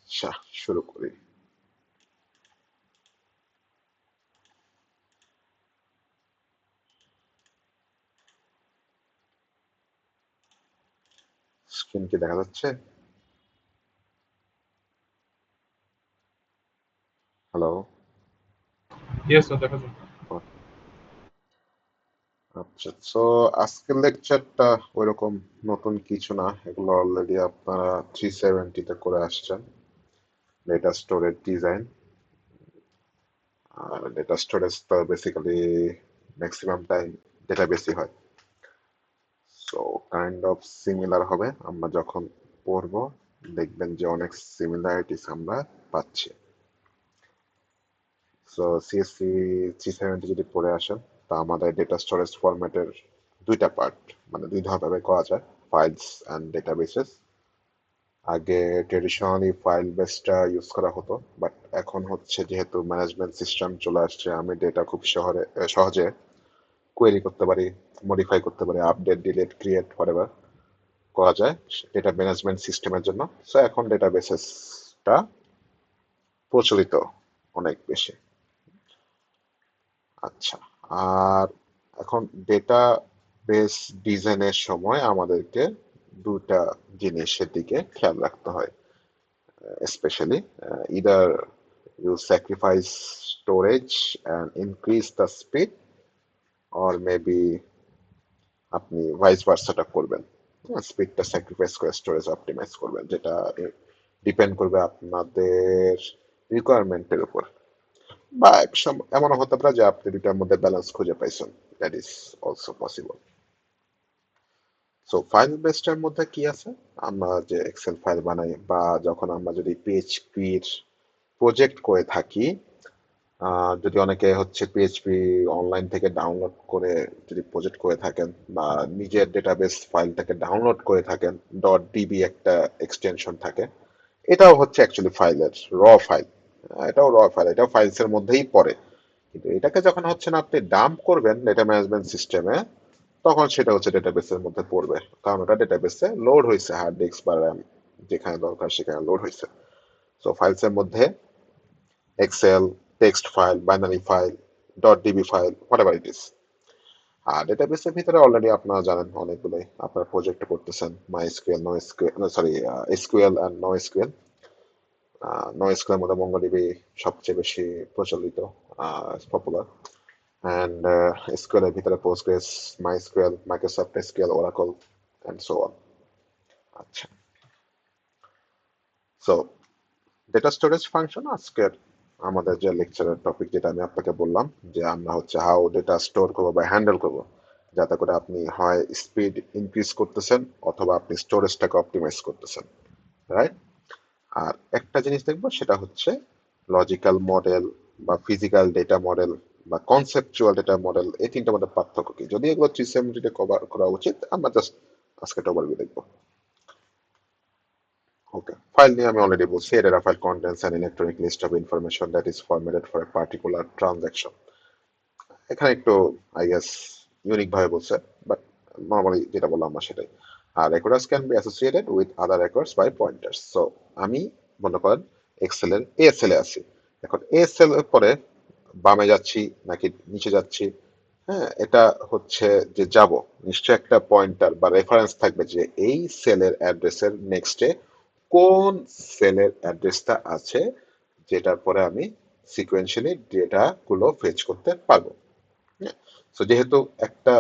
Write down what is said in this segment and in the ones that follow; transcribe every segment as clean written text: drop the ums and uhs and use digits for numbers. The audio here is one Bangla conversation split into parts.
আচ্ছা, শুরু করি। স্ক্রিন কি দেখা যাচ্ছে? হ্যালো। ইয়েস স্যার, দেখা যায়। ওকে। আচ্ছা, তো আজকের লেকচারটা ওইরকম নতুন কিছু না, এগুলো অলরেডি আপনারা 370 তে করে আসছেন। Data storage design. আর ডেটা স্টোরেজ তো বেসিক্যালি ম্যাক্সিমাম টাইম ডেটাবেসই হয়। সো কাইন্ড অফ সিমিলার হবে। আমরা যখন পড়বো দেখবেন যে অনেক সিমিলারিটিস আমরা পাচ্ছি। সো সিএসসি 370 যদি পড়ে আসেন, তা আমাদের ডেটা স্টোরেজ ফরম্যাটের দুইটা পার্ট, মানে দুই ভাবে করা যায়, ফাইলস অ্যান্ড ডেটাবেসেস। আগে ট্রেডিশনালি ফাইল বেসটা ইউজ করা হতো, বাট এখন হচ্ছে যেহেতু ম্যানেজমেন্ট সিস্টেম চলে আসছে, আমি ডেটা খুব সহজে কোয়েরি করতে পারি, মডিফাই করতে পারি, আপডেট, ডিলিট, ক্রিয়েট, হোয়াটএভার করা যায় ডেটা ম্যানেজমেন্ট সিস্টেমের জন্য। সো এখন ডেটাবেসেসটা প্রচলিত অনেক বেশি। আচ্ছা, আর এখন ডেটা বেস ডিজাইনের সময় আমাদেরকে দুটা জিনিসের দিকে খেয়াল রাখতে হয়, specially either you sacrifice storage and increase the speed, or maybe আপনি ভাইস ভার্সাটা করবেন, স্পিডটা স্যাক্রিফাইস করে স্টোরেজ অপটিমাইজ করবেন, যেটা ডিপেন্ড করবে আপনাদের রিকোয়ারমেন্টের উপর। বা এমনও হতে পারে যে আপনি দুটার মধ্যে ব্যালেন্স খুঁজে পাইছেন, that is also possible. So file বেসটার মধ্যে কি আছে, আমরা যে এক্সেল ফাইল বানাই বা যখন আমরা যদি পিএইচপির প্রজেক্ট করে থাকি, যদি অনেকে হচ্ছে পিএইচপি অনলাইন থেকে ডাউনলোড করে যদি প্রজেক্ট করে থাকেন, বা নিজের ডেটাবেস ফাইলটাকে ডাউনলোড করে থাকেন, ডট ডিবি একটা এক্সটেনশন থাকে, এটাও হচ্ছে অ্যাকচুয়ালি ফাইলের র ফাইল। এটাও র ফাইল, এটাও ফাইলস এর মধ্যেই পড়ে। কিন্তু এটাকে যখন হচ্ছে না আপনি ডাম্প করবেন ডেটা ম্যানেজমেন্ট সিস্টেমে, তখন সেটা হচ্ছে ডেটাবেসের মধ্যে পড়বে, কারণ ওটা ডেটাবেসে লোড হয়েছে, হার্ড ডিস্ক বা র্যাম যেখানে দরকার সেখানে লোড হয়েছে। সো ফাইলস এর মধ্যে Excel, text file, binary file, dot DB file, whatever it is. আর ডেটাবেসের ভিতরে অলরেডি আপনারা জানেন অনেকগুলোই, আপনার প্রজেক্ট করতেছেন my SQL, no SQL, sorry, SQL and no SQL. No SQL এর মধ্যে মঙ্গোডিবি সবচেয়ে বেশি প্রচলিত, পপুলার। অ্যান্ড এসকিউএল এর ভিতরে Postgres, MySQL, Microsoft SQL, Oracle, and so on. আচ্ছা, সো ডেটা স্টোরেজ ফাংশন আজকের আমাদের যে লেকচারের টপিক, যেটা আমি আপনাকে বললাম যে আমরা হচ্ছে হাউ ডেটা স্টোর করবো বা হ্যান্ডেল করবো, যাতে করে আপনি হয় স্পিড ইনক্রিজ করতেছেন অথবা আপনি স্টোরেজটাকে অপটিমাইজ করতেছেন, রাইট? আর একটা জিনিস দেখবো, সেটা হচ্ছে লজিক্যাল মডেল বা ফিজিক্যাল ডেটা মডেল বা কনসেপচুয়াল ডেটা মডেল, এই তিনটার মধ্যে পার্থক্য কি। যদি এগুলো 370 কভার করা উচিত, আমরা জাস্ট আজকে এটা ওভারভিউ দেখবো। ওকে, ফাইল নিয়ে আমি অলরেডি বলছি, a data file contains an electronic list of information that is formatted for a particular transaction. এখানে একটু আই গেস ইউনিক ভাবে বলছে, বাট নর্মালি যেটা বললাম আমরা সেটাই। আর records can be associated with other records by pointers. So আমি মনে করেন এক্সেল এর এএসএল এ আছি, এখন এএসএল এর পরে বামে যাচ্ছি নাকি নিচে যাচ্ছি, হ্যাঁ, এটা হচ্ছে যে যাব, নিশ্চয় একটা পয়েন্টার বা রেফারেন্স থাকবে যে এই সেলের অ্যাড্রেসের নেক্সটে কোন সেলের অ্যাড্রেসটা আছে, যেটার পরে আমি সিকোয়েন্সিয়ালি ডেটা গুলো ফেচ করতে পারবো। সো যেহেতু একটা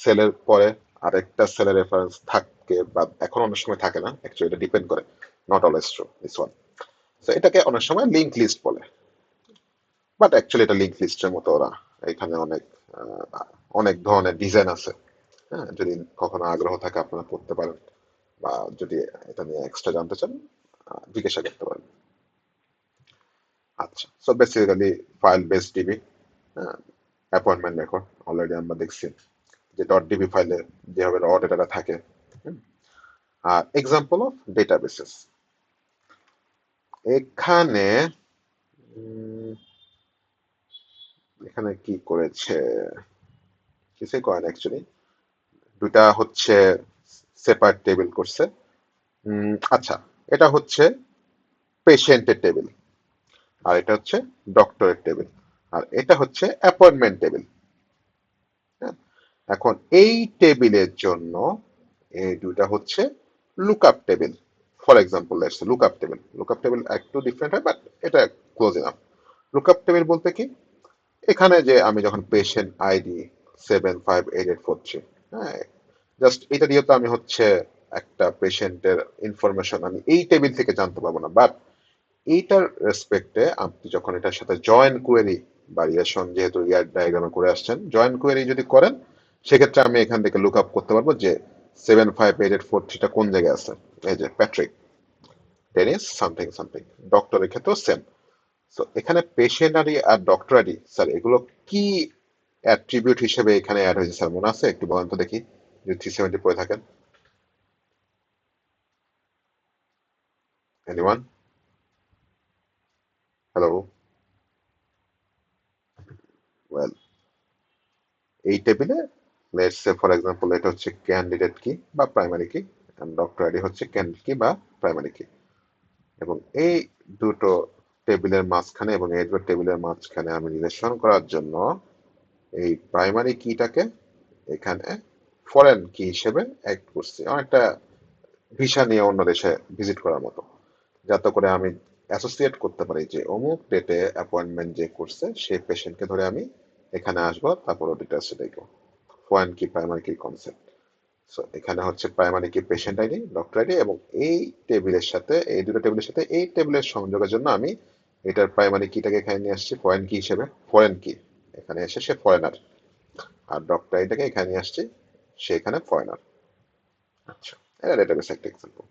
সেলের পরে আরেকটা সেলের রেফারেন্স থাকে, বা এখন অনেক সময় থাকে না, অ্যাকচুয়ালি এটা ডিপেন্ড করে, not always true this one. So এটাকে অনেক সময় লিঙ্ক লিস্ট বলে, বাট অ্যাকচুয়ালি এটা লিঙ্ক লিস্টের মতো ওরা, এখানে অনেক অনেক ধরনের ডিজাইন আছে। হ্যাঁ, যদি কখনো আগ্রহ থাকে আপনারা পড়তে পারেন, বা যদি এটা নিয়ে এক্সট্রা জানতে চান জিজ্ঞাসা করতে পারেন। আচ্ছা, so basically file base DB, appointment record already আমরা দেখছি যে ডট ডিবি ফাইলে যেভাবে র ডেটাটা থাকে। হুম, আর এক্সাম্পল অফ ডেটাবেসেস এখানে, উম, এখানে কি করেছে, কিছুই করেন অ্যাকচুয়ালি, দুইটা হচ্ছে সেপারেট টেবিল করছে। আচ্ছা, এটা হচ্ছে পেশেন্টের টেবিল, আর এটা হচ্ছে ডক্টরের টেবিল, আর এটা হচ্ছে অ্যাপয়েন্টমেন্ট টেবিল। এখন এই টেবিলের জন্য এই দুইটা হচ্ছে lookup table. For example let's lookup table একটু ডিফারেন্ট হয়, বাট এটা ক্লোজ এনাফ। লুকআপ টেবিল বলতে কি, এখানে যে আমি যখন পেশেন্ট আইডি 7588843, হ্যাঁ, জাস্ট এটা দিয়ে তো আমি হচ্ছে একটা পেশেন্টের ইনফরমেশন আমি এই টেবিল থেকে জানতে পারবো না, বাট এইটার রেসপেক্টে আপনি যখন এটার সাথে জয়েন কোয়েরি বা রিলেশন, যেহেতু ইয়ার ডায়াগ্রামে করে আসছেন, জয়েন কোয়েরি যদি করেন, সেক্ষেত্রে আমি এখান থেকে লুক আপ করতে পারবো যে 7588843টা কোন জায়গায় আছে। এই যে প্যাট্রিক ডেনিস সামথিং সামথিং। ডক্টরের ক্ষেত্রেও সেম। সো এখানে পেশেন্ট আইডি আর ডক্টর আইডি, স্যার এগুলো কি অ্যাট্রিবিউট হিসেবে এখানে অ্যাড হয়েছে স্যার, মনে আছে? একটু বলেন তো দেখি, যদি 370 পড়ে থাকেন। এনিওয়ান? হ্যালো? ওয়েল, এই টেবিলে লেটস সে ফর এক্সাম্পল এটা হচ্ছে ক্যান্ডিডেট কি বা প্রাইমারি কি, ডক্টর আইডি হচ্ছে ক্যান্ডিডেট কি বা প্রাইমারি কি। এবং এই দুটো টেবিলের মাঝখানে এবং এই দুটো টেবিলের মাঝখানে আমি রিলেশন করার জন্য এই প্রাইমারি কিটাকে এখানে ফরেন কি হিসেবে অ্যাড করছি, অনেকটা ভিসা নিয়ে অন্য দেশে ভিজিট করার মতো, যাতে করে আমি অ্যাসোসিয়েট করতে পারি যে অমুক ডেটে অ্যাপয়েন্টমেন্ট যে করছে সেই পেশেন্টকে ধরে আমি এখানে আসবো, তারপর ডিটেলস দেখবো। ফরেন কি প্রাইমারি কি কনসেপ্ট। সো এখানে হচ্ছে প্রাইমারি কি পেশেন্ট আইডি, ডক্টর আইডি, এবং এই টেবিলের সাথে এই দুটো টেবিলের সাথে এই টেবিলের সংযোগের জন্য আমি এটার প্রাইমারি কিটাকে এখানে নিয়ে আসছি ফরেন কি হিসেবে, ফরেন কি এখানে এসে সে ফরেনার, আর ডক্টর আইডিটাকে এখানে নিয়ে আসছি, সে এখানে ফরেনার। আচ্ছা, এটা ডেটাবেস একটা example.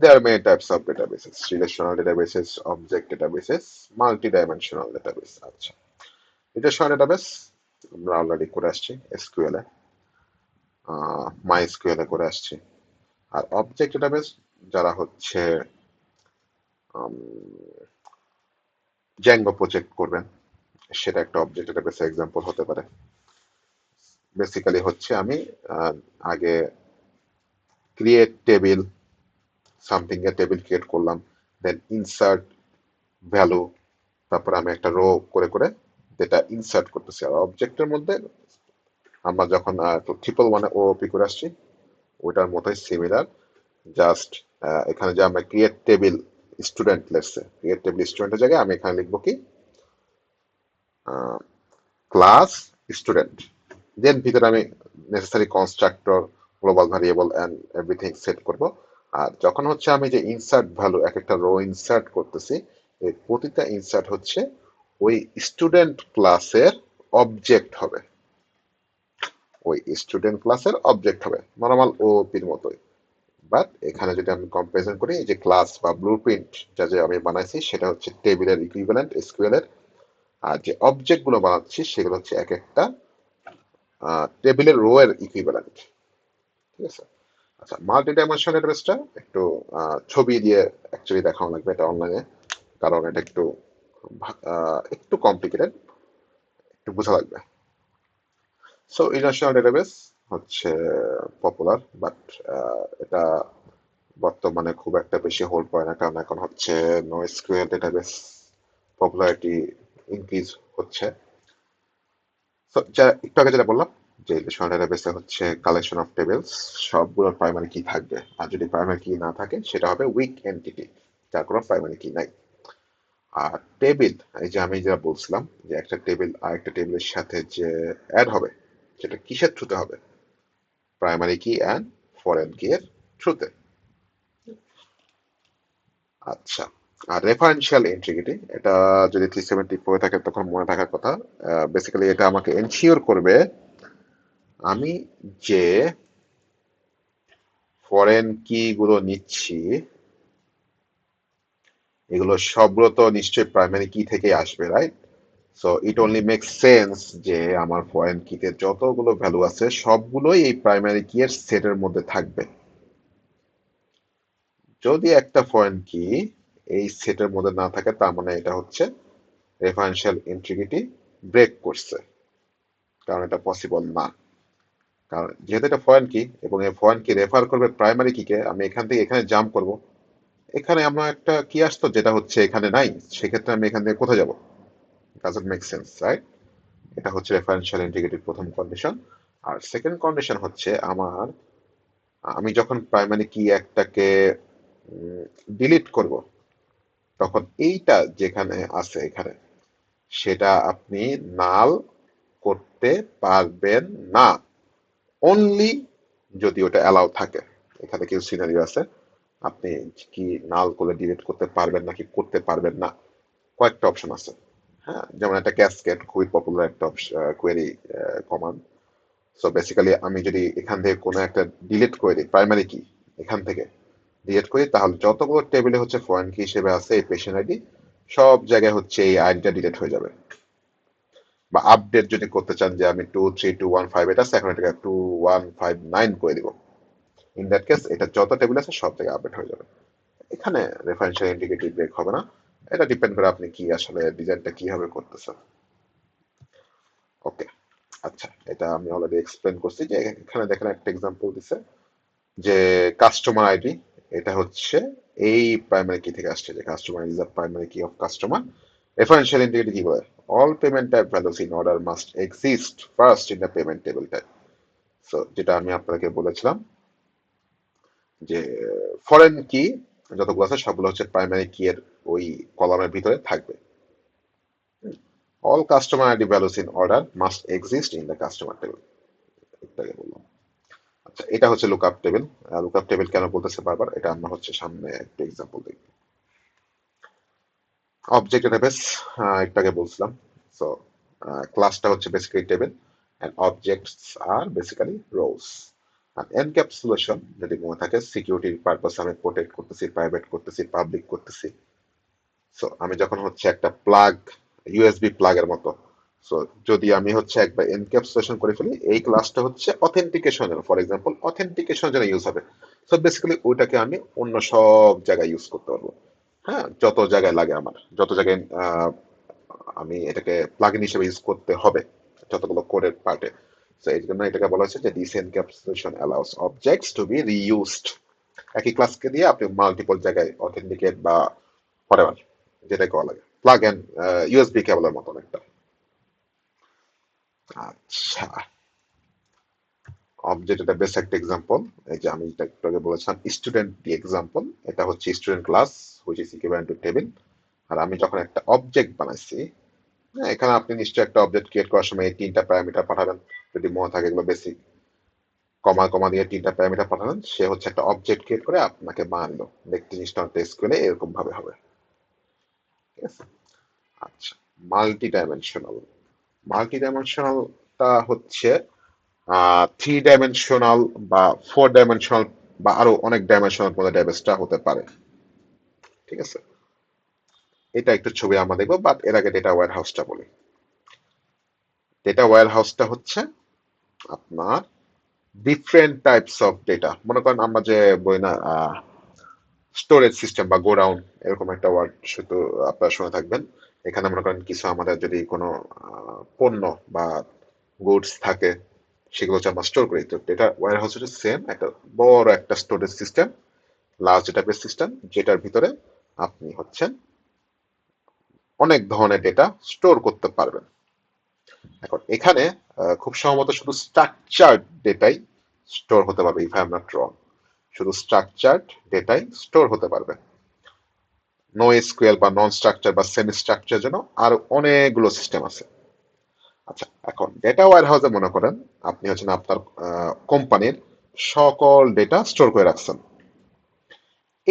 There are many types of databases: relational databases, object databases, multi-dimensional database. আচ্ছা, রিলেশনাল ডেটাবেস আমরা অলরেডি করে আসছি এসকিউএল এ, মাই এসকিউএল এ করে আসছি। আর অবজেক্ট ডেটাবেস যারা হচ্ছে জ্যাঙ্গো প্রজেক্ট করবেন, সেটা একটা অবজেক্ট ডেটাবেস এক্সাম্পল হতে পারে। বেসিক্যালি হচ্ছে আমি আগে ক্রিয়েট টেবিল, সামথিং এর টেবিল ক্রিয়েট করলাম, দেন ইনসার্ট ভ্যালু, তারপর আমি একটা রো করে করে যেটা ইনসার্ট করতেছি। আর অবজেক্টের মধ্যে আমরা যখন ট্রিপল ওয়ানে ওপি করে আসছি, ওইটার মতোই সিমিলার, জাস্ট এখানে যে আমরা create table student, let's say create table স্টুডেন্টের জায়গায় আমি এখানে লিখবো কি ক্লাস স্টুডেন্ট, দেন ভিতরে আমি necessary constructor, global variable and everything set করব। আর যখন হচ্ছে আমি যে ইনসার্ট ভ্যালু এক একটা রো ইনসার্ট করতেছি, এই প্রতিটা ইনসার্ট হচ্ছে ওই স্টুডেন্ট ক্লাসের অবজেক্ট হবে, ওই স্টুডেন্ট ক্লাসের অবজেক্ট হবে, নর্মাল ওপির মতোই। বাট এখানে যদি আমি কম্পারিজন করি, এই যে ক্লাস বা ব্লুপ্রিন্ট যা যে আমি বানাইছি সেটা হচ্ছে টেবিলের ইকুইভ্যালেন্ট এসকিউএল এর, আর যে অবজেক্ট গুলো বানাচ্ছি সেগুলো হচ্ছে এক একটা টেবিলের রো এর ইকুইভ্যালেন্ট। ঠিক আছে? আচ্ছা, মাল্টি ডাইমেনশনাল ডেটাবেসটা একটু ছবি দিয়ে অ্যাকচুয়ালি দেখানো লাগবে এটা অনলাইনে, কারণ এটা একটু কমপ্লিকেটেড, একটু বোঝা লাগবে। সো রিলেশনাল ডেটাবেস হচ্ছে পপুলার, বাট এটা বর্তমানে খুব একটা বেশি হোল্ড পায় না, কারণ এখন হচ্ছে নোএসকিউএল ডেটাবেস পপুলারিটি ইনক্রিজ হচ্ছে। তো যা একটু আগে যেটা বললাম যে রিলেশনাল ডেটাবেসে হচ্ছে কালেকশন অফ টেবিলস, সবগুলোর প্রাইমারি কি থাকবে, আর যদি প্রাইমারি কি না থাকে সেটা হবে উইক এন্টিটি, যার কোনো প্রাইমারি কি নাই। আর টেবিল, এই যে আমি যেটা বলছিলাম যে একটা টেবিল আর একটা টেবিলের সাথে যে অ্যাড হবে, সেটা কিসের থ্রুতে হবে? প্রাইমারি কি অ্যান্ড ফরেন কি এর থ্রুতে। আচ্ছা, আর রেফারেন্সিয়াল ইন্টিগ্রিটি, এটা যদি 370 পড়ে থাকে তখন মনে থাকার কথা। বেসিক্যালি এটা আমাকে এনশিওর করবে আমি যে ফরেন কি গুলো নিচ্ছি এগুলো সবগুলো তো নিশ্চয়ই প্রাইমারি কি থেকে আসবে, right? So it only make sense যে আমার ফরেন কিতে যতগুলো ভ্যালু আছে সবগুলোই এই প্রাইমারি কি এর সেটের মধ্যে থাকবে। যদি একটা ফরেন কি এই সেটের মধ্যে না থাকে, তার মানে এটা হচ্ছে রেফারেন্সিয়াল ইন্টিগ্রিটি ব্রেক করছে, কারণ এটা পসিবল না। কারণ যেহেতু এটা ফরেন কি এবং এই ফরেন কি রেফার করবে প্রাইমারি কিকে, আমি এখান থেকে এখানে জাম্প করব, এখানে আমরা একটা কি আসতো যেটা হচ্ছে এখানে নাই, সেক্ষেত্রে আমি এখান থেকে কোথায় যাব? Doesn't make sense, right? এটা হচ্ছে রেফারেন্সিয়াল ইন্টিগ্রিটির প্রথম কন্ডিশন। আর সেকেন্ড কন্ডিশন হচ্ছে আমি যখন প্রাইমারি কি একটাকে ডিলিট করব, তখন এইটা যেখানে আছে এখানে, সেটা আপনি নাল করতে পারবেন না, অনলি যদি ওটা অ্যালাউ থাকে। এখানে কিছু সিনারিও আছে, আপনি কি নাল করে ডিলিট করতে পারবেন নাকি করতে পারবেন না, কয়েকটা অপশন আছে। হ্যাঁ, যেমন একটা ক্যাসকেড খুবই পপুলার একটা কোয়েরি কমান্ড। সো বেসিক্যালি আমি যদি এখান থেকে কোনো একটা ডিলিট করে দিই, প্রাইমারি কি এখান থেকে ডিলিট করি, তাহলে যতগুলো টেবিলে হচ্ছে ফরেন কি হিসেবে আছে এই পেশেন্ট আইডি, সব জায়গায় হচ্ছে এই আইডিটা ডিলিট হয়ে যাবে। বা আপডেট যদি করতে চান যে আমি 23215 এটা আছে, এখন এটাকে 2159 করে দিব, ইন দ্যাট কেস এটা যত টেবিল আছে সব জায়গায় আপডেট হয়ে যাবে। এখানে রেফারেন্সিয়াল ইন্টিগ্রিটি ব্রেক হবে না। এটা ডিপেন্ড করে আপনি কি আসলে ডিজাইনটা কিভাবে করতেছেন। ওকে, আচ্ছা, এটা আমি অলরেডি এক্সপ্লেন করছি যে এখানে দেখেন একটা এক্সাম্পল দিছে যে কাস্টমার আইডি, এটা হচ্ছে এই প্রাইমারি কি থেকে আসছে, যে কাস্টমার ইজ দ্য প্রাইমারি কি অফ কাস্টমার। রেফারেন্সিয়াল ইন্টিগ্রিটি কি বলে? All payment type values in order must exist first in the payment table type. So যেটা আমি আপনাকে বলেছিলাম যে ফরেন কি যতগুলো আছে সবগুলো হচ্ছে প্রাইমারি কি এর ওই কলামের ভিতরে থাকবে। All customer ID values in order must exist in the customer table, এটাকে বললাম। আচ্ছা, এটা হচ্ছে লুকআপ টেবিল। লুকআপ টেবিল কেন বলতেছে বারবার, এটা আমরা হচ্ছে সামনে একটা এক্সাম্পল দেখব। অবজেক্ট ডেটাবেস, একটাকে বলছিলাম। সো ক্লাসটা হচ্ছে বেসিক্যালি টেবিল এন্ড অবজেক্টস আর বেসিক্যালি রোজ। আর এনক্যাপসুলেশন যদি মনে থাকে, সিকিউরিটির পারপাস আমি প্রোটেক্ট করতেছি, প্রাইভেট করতেছি, পাবলিক করতেছি। সো আমি যখন হচ্ছে একটা প্লাগ, ইউএসবি প্লাগের মতো, সো যদি আমি হচ্ছে একবার এনক্যাপসুলেশন করে ফেলি, এই ক্লাসটা হচ্ছে অথেন্টিকেশনের, ফর এক্সাম্পল অথেন্টিকেশনের জন্য ইউজ হবে। সো বেসিক্যালি ওইটাকে আমি অন্য সব জায়গায় ইউজ করতে পারবো। হ্যাঁ, যত জায়গায় লাগে আমার, যত জায়গায় আমি এটাকে প্লাগইন হিসেবে ইউজ করতে হবে, যতগুলো কোডের পার্টে। সো এই জন্য এটাকে বলা হচ্ছে যে this encapsulation allows objects to be reused. একই ক্লাসকে দিয়ে আপনি মাল্টিপল জায়গায় অথেন্টিকেট বা whatever যেটা করা লাগে, প্লাগ এন্ড ইউএসবি কেবলের মতন একটা। আচ্ছা, অবজেক্ট এটা বেস্ট একটা এক্সাম্পল। এই যে আমি যেটা একটু আগে বলেছিলাম স্টুডেন্ট দি এক্সাম্পল, এটা হচ্ছে student class which is equivalent to table. আর আমি যখন একটা অবজেক্ট বানাইছি, হ্যাঁ, এখানে আপনি নিশ্চয়ই একটা অবজেক্ট ক্রিয়েট করার সময় এই তিনটা প্যারামিটার পাঠাবেন, যদি মনে থাকে এগুলো বেসিক, কমা কমা দিয়ে তিনটা প্যারামিটার পাঠাবেন, সে হচ্ছে একটা অবজেক্ট ক্রিয়েট করে আপনাকে বানালো। দেখতে জিনিসটা টেস্ট করলে এরকম ভাবে হবে, ঠিক আছে? আচ্ছা, মাল্টি ডাইমেনশনাল। মাল্টি ডাইমেনশনালটা হচ্ছে থ্রি ডাইমেনশনাল বা ফোর ডাইমেনশনাল বা আরো অনেক ডাইমেনশনাল মধ্যে ডাইমেনশনটা হতে পারে, ঠিক আছে? এটা একটু ছবি আমরা দেখবো, বাট এর আগে ডেটা ওয়্যার হাউসটা বলি। ডেটা ওয়্যার হাউসটা হচ্ছে আপনার ডিফারেন্ট টাইপস অফ ডেটা, মনে করেন আমরা যে বই না স্টোরেজ সিস্টেম বা গোডাউন, এরকম একটা ওয়ার্ড শুধু আপনারা শুনে থাকবেন। এখানে মনে করেন কিছু আমাদের যদি কোনো পণ্য বা গুডস থাকে, সেগুলো হচ্ছে আমরা স্টোর করি। তো ডেটা ওয়্যার হাউস হচ্ছে সেম একটা বড় একটা storage system, large database system, যেটার ভিতরে আপনি হচ্ছেন অনেক ধরনের ডেটা স্টোর করতে পারবেন। এখন এখানে খুব সম্ভবত শুধু স্ট্রাকচার্ড ডেটাই স্টোর হতে পারবে, if I am not wrong. শুধু স্ট্রাকচার্ড ডেটাই স্টোর হতে পারবে। নো এসকিউএল বা নন স্ট্রাকচার বা সেমি স্ট্রাকচার জন্য আরো অনেকগুলো সিস্টেম আছে। আচ্ছা, এখন ডেটা ওয়্যার হাউসে মনে করেন আপনি হচ্ছেন আপনার কোম্পানির সকল ডেটা স্টোর করে রাখছেন।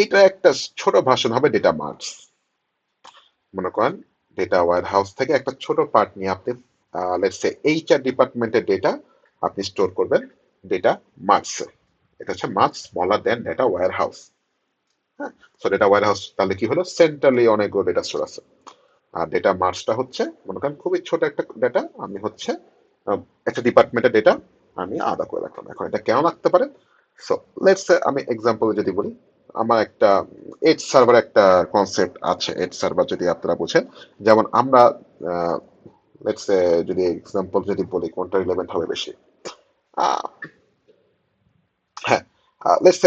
এটা একটা ছোট ভার্সন হবে ডেটা মার্টস। মনে করেন ডেটা ওয়্যার হাউস থেকে একটা ছোট পার্ট নিয়ে আপনি লেটস সে এইচআর ডিপার্টমেন্টের ডেটা আপনি স্টোর করবেন ডেটা মার্টসে। এটা হচ্ছে much smaller than data warehouse. হ্যাঁ, সো ডেটা ওয়্যার হাউস তাহলে কি হলো, সেন্ট্রালি অনেকগুলো ডেটা স্টোর আছে। আর ডেটা মার্চটা হচ্ছে মনে করেন খুবই ছোট একটা ডেটা, আমি হচ্ছে একটা ডিপার্টমেন্টের ডেটা আমি আলাদা করে রাখলাম। এখন এটা কেন রাখতে পারেন? সো লেটস আমি এক্সাম্পল যদি বলি, আমার একটা এজ সার্ভার একটা কনসেপ্ট আছে। এজ সার্ভার যদি আপনারা বুঝেন, যেমন আমরা লেটস যদি এক্সাম্পল যদি বলি, কোনটা রিলেভেন্ট হবে বেশি? আহ, হ্যাঁ, লেটস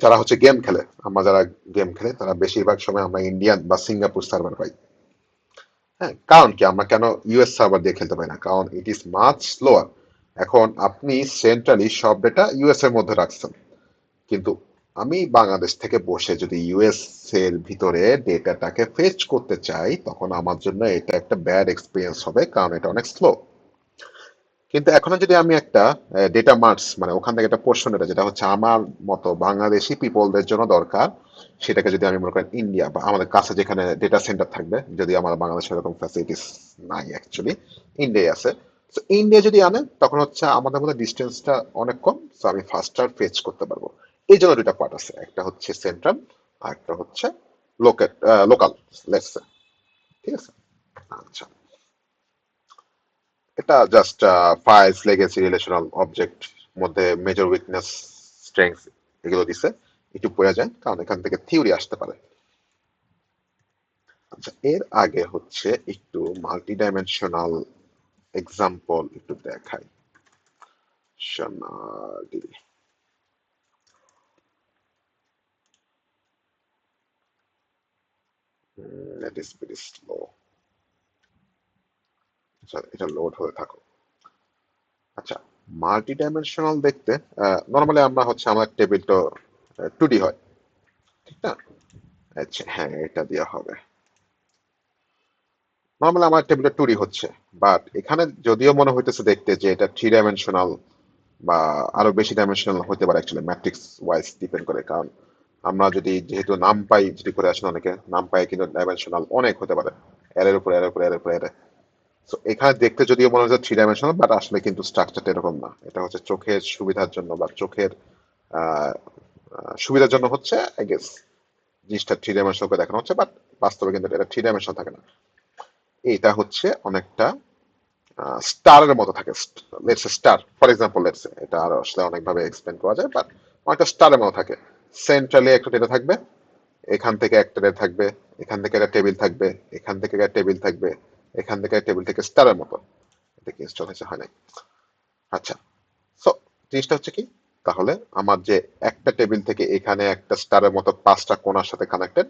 যারা হচ্ছে গেম খেলে, আমরা যারা গেম খেলে তারা বেশিরভাগ সময় আমরা ইন্ডিয়ান বা সিঙ্গাপুর সার্ভার পাই। হ্যাঁ, কারণ কি আমরা কেন ইউএস সার্ভার দিয়ে খেলতে পারি না? কারণ ইট ইজ মাচ স্লোয়ার। এখন আপনি সেন্ট্রালি সব ডেটা ইউএস এর মধ্যে রাখছেন, কিন্তু আমি বাংলাদেশ থেকে বসে যদি ইউএস এর ভিতরে ডেটাটাকে ফেচ করতে চাই, তখন আমার জন্য এটা একটা ব্যাড এক্সপিরিয়েন্স হবে, কারণ এটা অনেক স্লো। কিন্তু এখন যদি আমি একটা ডেটা মার্টস, মানে ওখান থেকে একটা পোর্শন ডেটা যেটা হচ্ছে আমার মতো বাংলাদেশি পিপলদের জন্য দরকার, সেটাকে যদি আমি মনে করেন ইন্ডিয়া বা আমাদের কাছে যেখানে ডেটা সেন্টার থাকবে, যদি আমার বাংলাদেশে এরকম ফ্যাসিলিটিস নাই অ্যাকচুয়ালি, ইন্ডিয়ায় আছে। তো ইন্ডিয়া যদি আনে তখন হচ্ছে আমাদের মধ্যে ডিস্টেন্সটা অনেক কম, তো আমি ফাস্টার ফেচ করতে পারবো। এই জন্য দুটা পার্ট আছে, একটা হচ্ছে সেন্ট্রাল আর একটা হচ্ছে লোকাল। লোকাল, লেটস, ঠিক আছে। আচ্ছা, এটা just files, legacy, relational object মধ্যে মেজর উইকনেস, স্ট্রেংথ এগুলো দিছে। একটু পড়ে যায় কারণ এখান থেকে থিওরি আসতে পারে। আচ্ছা, এর আগে হচ্ছে একটু মাল্টি ডাইমেনশনাল এক্সাম্পল একটু দেখাই। সোনালি, ইট ইজ ভেরি স্লো। আচ্ছা, এটা লোড হয়ে থাকো। আচ্ছা, মাল্টি ডাইমেনশনাল দেখতে নর্মালি আমরা হচ্ছে আমার টেবিলটা 2D হয়, ঠিক না? আচ্ছা, হ্যাঁ, এটা দেওয়া হবে। নর্মালি আমার টেবিলটা 2D হচ্ছে, বাট এখানে যদিও মনে হইতেছে দেখতে যে এটা 3 ডাইমেনশনাল বা আরো বেশি ডাইমেনশনাল হতে পারে, অ্যাকচুয়ালি ম্যাট্রিক্স ওয়াইজ ডিপেন্ড করে। কারণ আমরা যদি যেহেতু নাম পাই যদি করে আসেন, অনেকে নাম পাই কিন্তু ডাইমেনশনাল অনেক হতে পারে, এর উপর এর উপর এর উপর এর। তো এখানে দেখতে যদিও মনে হচ্ছে 3 ডাইমেনশনাল, বাট আসলে কিন্তু স্ট্রাকচারটা এরকম না। এটা হচ্ছে চোখের সুবিধার জন্য বা চোখের আহ, সুবিধার জন্য হচ্ছে আই গেস জিনিসটা 3 ডাইমেনশনাল করে দেখানো হচ্ছে, বাট বাস্তবে কিন্তু এটা 3 ডাইমেনশনাল থাকে না। এটা হচ্ছে অনেকটা স্টারের মতো থাকে। Let's star for example, let's এটা আর আসলে অনেকভাবে এক্সপ্লেন করা যায়, বাট অনেকটা স্টারের মতো থাকে। সেন্ট্রালি একটা ডেটা থাকবে, এখান থেকে একটা ডেটা থাকবে, এখান থেকে একটা টেবিল থাকবে, এখান থেকে একটা টেবিল থাকবে, এখান থেকে টেবিল থেকে স্টারের মতো। এটা কি ইনস্টল হয়েছে? হয় নাই। আচ্ছা, সো জিনিসটা হচ্ছে কি, তাহলে আমার যে একটা টেবিল থেকে এখানে একটা স্টারের মতো 5টা কোণার সাথে কানেক্টেড,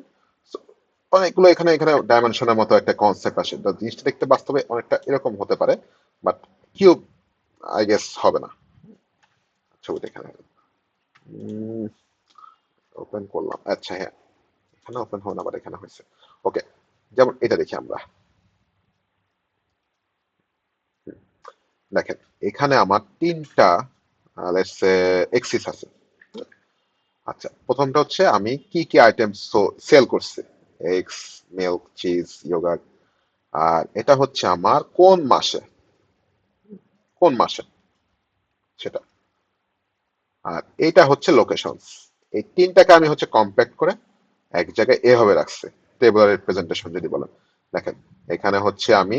অনেকগুলো এখানে এখানে ডাইমেনশনের মতো একটা কনসেপ্ট আসে। তো জিনিসটা দেখতে বাস্তবে অনেকটা এরকম হতে পারে, বাট কিউব আই গেস হবে না। ছবিটা এখানে ওপেন করলাম। আচ্ছা, হ্যাঁ, এখানে ওপেন হবে না, আবার এখানে হয়েছে। ওকে, যেমন এটা দেখি আমরা। দেখেন, এখানে আমার 3টা লেটস সে এক্সিস আছে। আচ্ছা, প্রথমটা হচ্ছে আমি কি কি আইটেম সেল করছি, এগস, মিল্ক, চিজ, ইয়োগার্ট। আর এটা হচ্ছে আমার কোন মাসে, কোন মাসে সেটা। আর এটা হচ্ছে লোকেশনস। এই 3টাকে আমি হচ্ছে কম্প্যাক্ট করে এক জায়গায় এভাবে রাখছি, টেবুলার রিপ্রেজেন্টেশন যদি বলেন। দেখেন, এখানে হচ্ছে আমি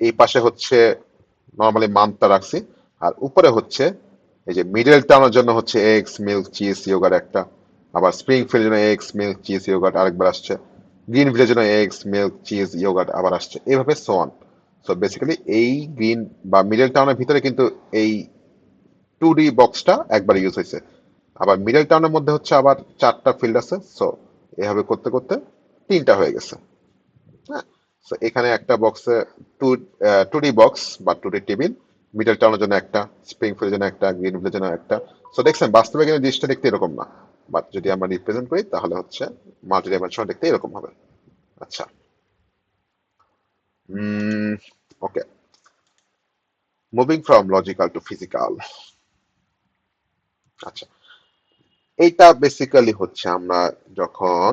এই পাশে হচ্ছে নর্মালি মান্থটা রাখছি, আর উপরে হচ্ছে এই যে মিডল টাউনের জন্য হচ্ছে এগস, মিল্ক, চিজ, ইয়োগার্ট একটা। আবার স্প্রিং ফিল্ড জন্য এগস, মিল্ক, চিজ, ইয়োগার্ট আরেকবার আসছে। গ্রিন ভিলের জন্য এগস, মিল্ক, চিজ, ইয়োগার্ট আবার আসছে, এইভাবে সো অন। সো বেসিক্যালি এই গ্রিন বা মিডল টাউনের ভিতরে কিন্তু এই 2D বক্সটা একবার ইউজ হয়েছে। আবার মিডল টাউনের মধ্যে হচ্ছে আবার 4টা ফিল্ড আছে। সো এভাবে করতে করতে 3টা হয়ে গেছে। হ্যাঁ, তো এখানে একটা বক্সে টু 2D বক্স বা 2D টেবিল, মিডল টাউনের জন্য একটা, স্প্রিং ফিল্ডের জন্য একটা, গ্রিন ফিল্ডের জন্য একটা। সো দেখছেন বাস্তবে কিন্তু জিনিসটা দেখতে এরকম না, বাট যদি আমরা রিপ্রেজেন্ট করি তাহলে হচ্ছে মাল্টি ডাইমেনশনাল দেখতে এরকম হবে। আচ্ছা, okay, moving from logical to physical. আচ্ছা, এইটা বেসিক্যালি হচ্ছে আমরা যখন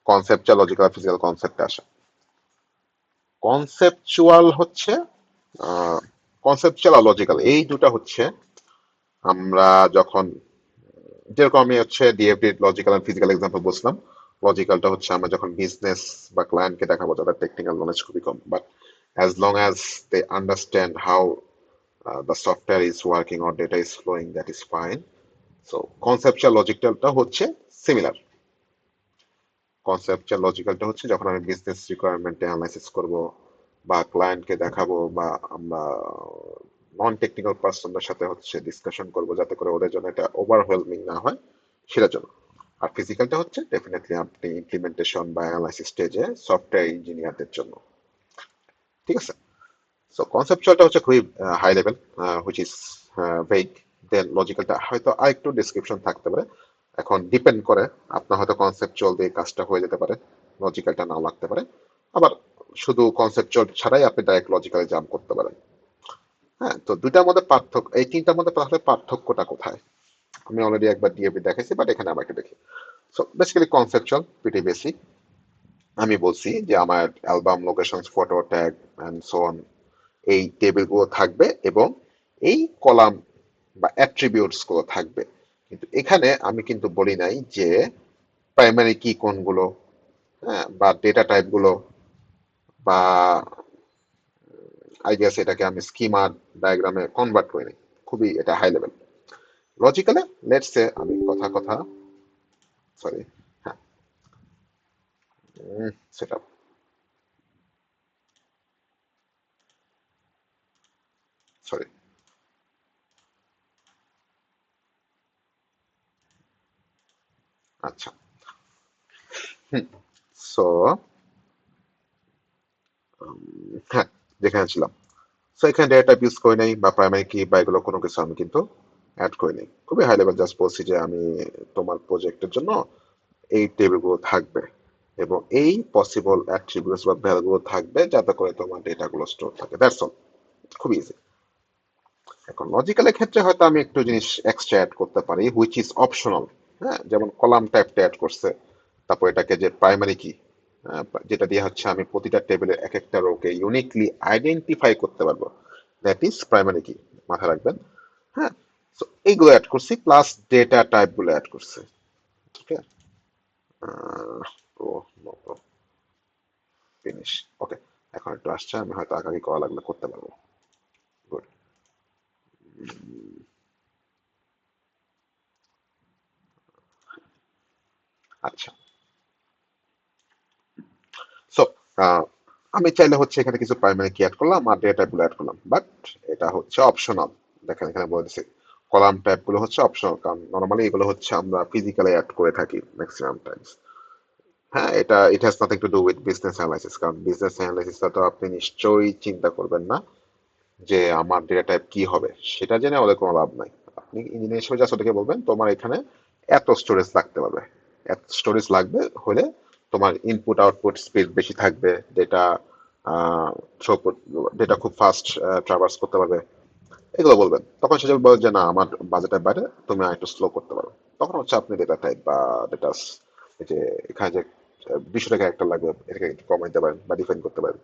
কনসেপচুয়াল, লজিক্যাল, ফিজিক্যাল কনসেপ্টে আসে। কনসেপচুয়াল হচ্ছে কনসেপচুয়াল আর লজিক্যাল এই দুটা হচ্ছে আমরা যখন, যেরকম আমি হচ্ছে DFD logical and physical example বলছিলাম। লজিক্যালটা হচ্ছে আমরা যখন বিজনেস বা ক্লায়েন্টকে দেখাবো যাদের টেকনিক্যাল নলেজ খুবই কম, but as long as they understand how the software is working or data is flowing, that is fine. So conceptual logicalটা হচ্ছে সিমিলার। কনসেপচুয়াল লজিক্যালটা হচ্ছে যখন আমি বিজনেস রিকোয়ারমেন্ট অ্যানালাইসিস করব বা ক্লায়েন্টকে দেখাবো, বা আমরা নন টেকনিক্যাল পার্সনদের সাথে হচ্ছে ডিসকাশন করব, যাতে করে ওদের জন্য এটা ওভারওয়েলমিং না হয়, সেটার জন্য। আর ফিজিক্যালটা হচ্ছে ডেফিনেটলি আপনি ইমপ্লিমেন্টেশন বা অ্যানালাইসিস স্টেজে সফটওয়্যার ইঞ্জিনিয়ারদের জন্য। ঠিক আছে। সো কনসেপচুয়ালটা হচ্ছে খুবই high level, which is vague. Then লজিক্যালটা হয়তো আরেকটু ডিসক্রিপশন থাকতে পারে। এখন ডিপেন্ড করে, আপনার হয়তো কনসেপচুয়াল দিয়ে কাজটা হয়ে যেতে পারে, লজিক্যালটা নাও লাগতে পারে। আবার শুধু কনসেপচুয়াল ছাড়াই আপনি ডাইরেক্ট লজিক্যালে জাম্প করতে পারেন। হ্যাঁ, তো দুইটার মধ্যে পার্থক্য, এই তিনটার মধ্যে তাহলে পার্থক্যটা কোথায়? আমি অলরেডি একবার ডিএপি দেখাইছি, বাট এখানে আবার একটু দেখি। So basically conceptual pretty basic. আমি বলছি যে আমার album, location, photo, tag and so on, এই টেবিলগুলো থাকবে এবং এই কলাম বা অ্যাট্রিবিউটস গুলো থাকবে। কিন্তু এখানে আমি কিন্তু বলি নাই যে প্রাইমারি কি কোনগুলো, হ্যাঁ, বা ডেটা টাইপ গুলো, বা আই গেস এটাকে আমি স্কিমা ডায়াগ্রামে কনভার্ট করি নাই। খুবই এটা হাই লেভেল। লজিক্যালে লেটস সে আমি কথা কথা, সরি, হ্যাঁ, সেটা, সরি, আচ্ছা, হুম, সো হ্যাঁ, যেখানে ছিলাম। সো এখানে ডেটা টাইপ ইউজ করে নেই বা প্রাইমারি কি বা এগুলো কোনো কিছু আমি কিন্তু অ্যাড করে নেই। খুবই হাই লেভেল জাস্ট বলছি যে আমি তোমার প্রজেক্টের জন্য এই টেবিলগুলো থাকবে এবং এই পসিবল অ্যাট্রিবিউটস বা ভ্যালুগুলো থাকবে যাতে করে তোমার ডেটাগুলো স্টোর থাকে, দ্যাটস অল। খুব ইজি। এখন লজিক্যালের ক্ষেত্রে হয়তো আমি একটু জিনিস এক্সট্রা অ্যাড করতে পারি, হুইচ ইজ অপশনাল। হ্যাঁ, যেমন কলাম টাইপটা অ্যাড করছে, তারপর এটাকে যে প্রাইমারি কি, যেটা দিয়ে হচ্ছে আমি প্রতিটা টেবিলের এক একটা রোকে ইউনিকলি আইডেন্টিফাই করতে পারবো, দ্যাট ইজ প্রাইমারি কি। মাথায় রাখবেন। হ্যাঁ, তো এইগুলো অ্যাড করছি, প্লাস ডেটা টাইপ গুলো অ্যাড করছে। ওকে, তো ফিনিশ। ওকে, এখন একটু আসছে, আমি হয়তো আগামী করা লাগলে করতে পারবো। গুড। আচ্ছা, সো আমি চাইলে হচ্ছে এখানে কিছু প্রাইমারি কি অ্যাড করলাম আর ডেটা গুলো অ্যাড করলাম, বাট এটা হচ্ছে অপশনাল। দেখেন এখানে বলে দিচ্ছি কলাম টাইপ গুলো হচ্ছে অপশনাল, কারণ নর্মালি এগুলো হচ্ছে আমরা ফিজিক্যালি অ্যাড করে থাকি ম্যাক্সিমাম টাইমস। হ্যাঁ, এটা it has nothing to do with business analysis, কারণ বিজনেস অ্যানালাইসিসটা তো আপনি নিশ্চয়ই চিন্তা করবেন না যে আমার ডেটা টাইপ কি হবে, সেটা জেনে ওদের কোনো লাভ নাই। আপনি ইঞ্জিনিয়ার হিসেবে জাস্ট ওদেরকে বলবেন তোমার এখানে এত স্টোরেজ লাগতে পারবে, এত স্টোরেজ লাগবে হলে তোমার ইনপুট আউটপুট স্পিড বেশি থাকবে, ডেটা থ্রুপুট, ডেটা খুব ফাস্ট ট্রাভার্স করতে পারবে, এগুলো বলবেন। তখন সে যদি বলে যে না আমার বাজেটের বাইরে, তুমি আর একটু স্লো করতে পারো, তখন হচ্ছে আপনি ডেটা টাইপ বা ডেটা, এই যে এখানে যে 200 টাকা একটা লাগবে, এটাকে একটু কমাই দিতে পারেন বা ডিফাইন করতে পারেন।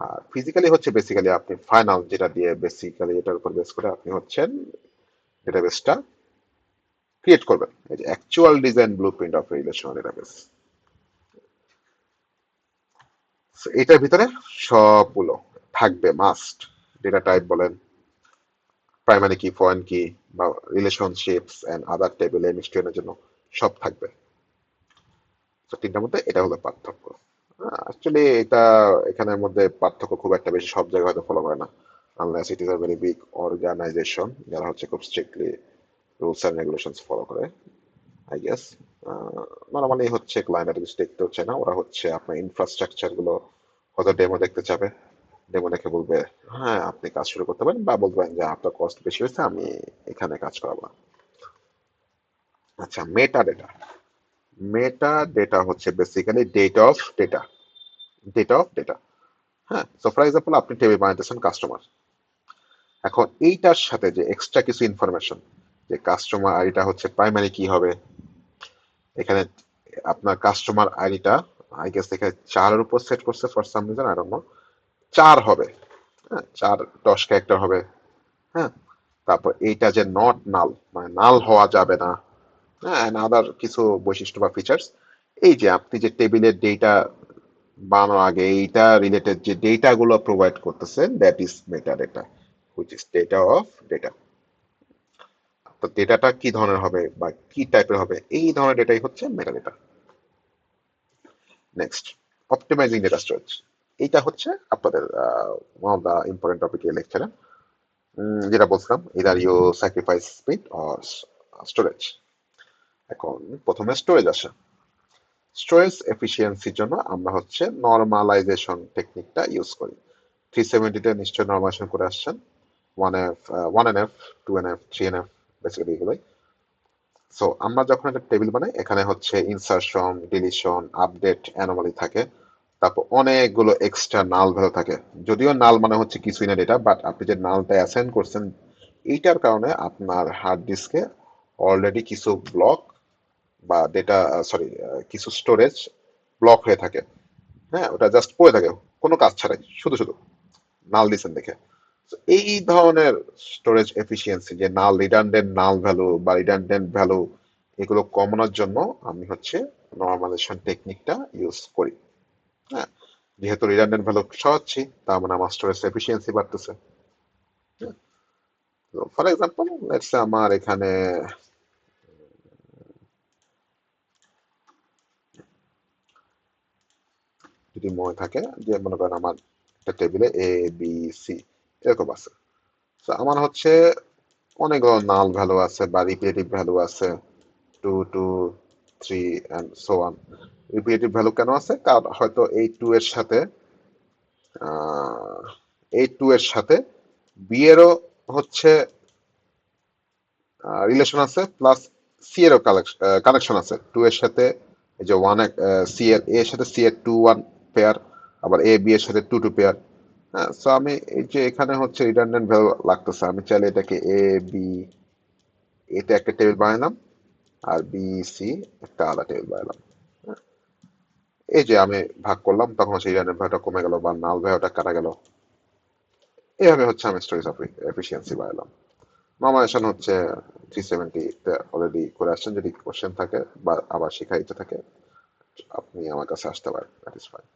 আর ফিজিক্যালি হচ্ছে বেসিক্যালি আপনি ফাইনাল যেটা দিয়ে বেসিক্যালি এটার উপর বেস করে আপনি হচ্ছেন ডেটাবেসটা ক্রিয়েট করবেন, এই যে actual design blueprint of relational database. এটার ভিতরে সবগুলো থাকবে মাস্ট। ডেটা টাইপ বলেন, প্রাইমারি কি, ফরেন কি, বা রিলেশনশিপস এন্ড আদার টেবিল এমএসটিএন এর জন্য সব থাকবে। তো তিনটার মধ্যে এটা হলো পার্থক্য। অ্যাকচুয়ালি এটা এখানের মধ্যে পার্থক্য খুব একটা বেশি সব জায়গায় হয়তো ফলো করে না, unless it is a very big organisation যারা হচ্ছে খুব strictly rules and regulations follow করে, আই গেস। নর্মালি হচ্ছে ক্লায়েন্ট কিছু দেখতে হচ্ছে না, ওরা হচ্ছে আপনার ইনফ্রাস্ট্রাকচার গুলো হয়তো ডেমো দেখতে চাবে, ডেমো দেখে বলবে হ্যাঁ আপনি কাজ শুরু করতে পারেন, বা বলবেন যে আপনার কস্ট বেশি হয়েছে আমি এখানে কাজ করাবো না। আচ্ছা, মেটা ডেটা। মেটা ডেটা হচ্ছে basically data of data, data of data. হ্যাঁ, সো ফর এক্সাম্পল আপনি টেবিল বানাইতেছেন কাস্টমার, এখন এইটার সাথে যে এক্সট্রা কিছু ইনফরমেশন, যে কাস্টমার আইডিটা হচ্ছে প্রাইমারি কি হবে, এখানে আপনার কাস্টমার আইডিটা আই গেস এখানে 4-এর উপর সেট করছে for some reason, I don't know, 4 হবে। হ্যাঁ, 4 10 ক্যারেক্টার হবে। হ্যাঁ, তারপর এইটা যে নট নাল, মানে নাল হওয়া যাবে না। হ্যাঁ, আদার কিছু বৈশিষ্ট্য বা ফিচার্স। এই যে আপনি যে টেবিলের ডেটা বানানোর আগে এইটা রিলেটেড যে ডেটা গুলো প্রোভাইড করতেছেন, that is meta data, which is data of data. তো ডেটাটা কি ধরনের হবে বা কি টাইপের হবে, এই ধরনের ডেটাই হচ্ছে meta data. Next, optimising data storage. এইটা হচ্ছে আপনাদের one of the important topic এই লেকচারে। যেটা বলছিলাম, either you sacrifice speed or storage. এখন প্রথমে স্টোরেজ আসে। স্টোরেজ এফিসিয়েন্সির জন্য আমরা হচ্ছে নর্মালাইজেশন টেকনিকটা ইউজ করি। 370 নিশ্চয় নর্মালাইজেশন করে আসছেন, 1F, 1NF, 2NF, 3NF, basically এগুলোই। সো আমরা যখন একটা টেবিল বানাই, এখানে হচ্ছে ইনসারশন, ডিলিশন, আপডেট, অ্যানোমালি থাকে, তারপর অনেকগুলো এক্সট্রা নাল ভ্যালু থাকে। যদিও নাল মানে হচ্ছে কিছুই না ডেটা, বাট আপনি যে নালটা অ্যাসাইন করছেন, এইটার কারণে আপনার হার্ড ডিস্কে অলরেডি কিছু ব্লক বা ডেটা, সরি, কিছু স্টোরেজ ব্লক হয়ে থাকে। হ্যাঁ, ওটা জাস্ট পড়ে থাকে কোনো কাজ ছাড়াই, শুধু শুধু নাল দিচ্ছেন দেখে। তো এই ধরনের স্টোরেজ এফিসিয়েন্সি, যে নাল, রিডান্ডেন্ট নাল ভ্যালু বা রিডান্ডেন্ট ভ্যালু, এগুলো কমানোর জন্য আমি হচ্ছে নর্মালাইজেশন টেকনিকটা ইউজ করি। হ্যাঁ, যেহেতু রিডান্ডেন্ট ভ্যালু সরাচ্ছি, তার মানে আমার স্টোরেজ এফিসিয়েন্সি বাড়তেছে। ফর এক্সাম্পল, লেটস আমার এখানে যদি মনে থাকে যে মনে করেন আমার একটা টেবিলে এ বি সি এরকম আছে, তো আমার হচ্ছে অনেকগুলো নাল ভ্যালু আছে বা রিপিটেটিভ ভ্যালু আছে, 2 2 3 and so on. Repetitive value কেন আছে? কারণ হয়তো এই টু এর সাথে আহ, এই টু এর সাথে বি এরও হচ্ছে রিলেশন আছে, প্লাস সি এরও কানেকশন আছে টু এর সাথে। এই যে ওয়ান, সি এর এর সাথে সি এর 2 1 পেয়ার, আবার এ বি এর সাথে 2 2 পেয়ার। হ্যাঁ, সো আমি এই যে এখানে হচ্ছে রিডান্ডেন্ট ভ্যালু লাগতেছে, আমি চাইলে এটাকে এ বি, এতে একটা টেবিল বানালাম, আর বি সি একটা আলাদা টেবিল বানালাম। হ্যাঁ, এই যে আমি ভাগ করলাম, তখন সেই রিডান্ডেন্ট ভ্যালুটা কমে গেল বা নাল ভ্যালুটা কাটা গেল। এইভাবে হচ্ছে আমি স্টোরেজ এফিসিয়েন্সি বাড়ালাম। নর্মালাইজেশন হচ্ছে 370 অলরেডি করে আসছেন। যদি কোশ্চেন থাকে বা আবার শেখার ইচ্ছে থাকে, আপনি আমার কাছে আসতে পারেন, দ্যাট ইজ ফাইন।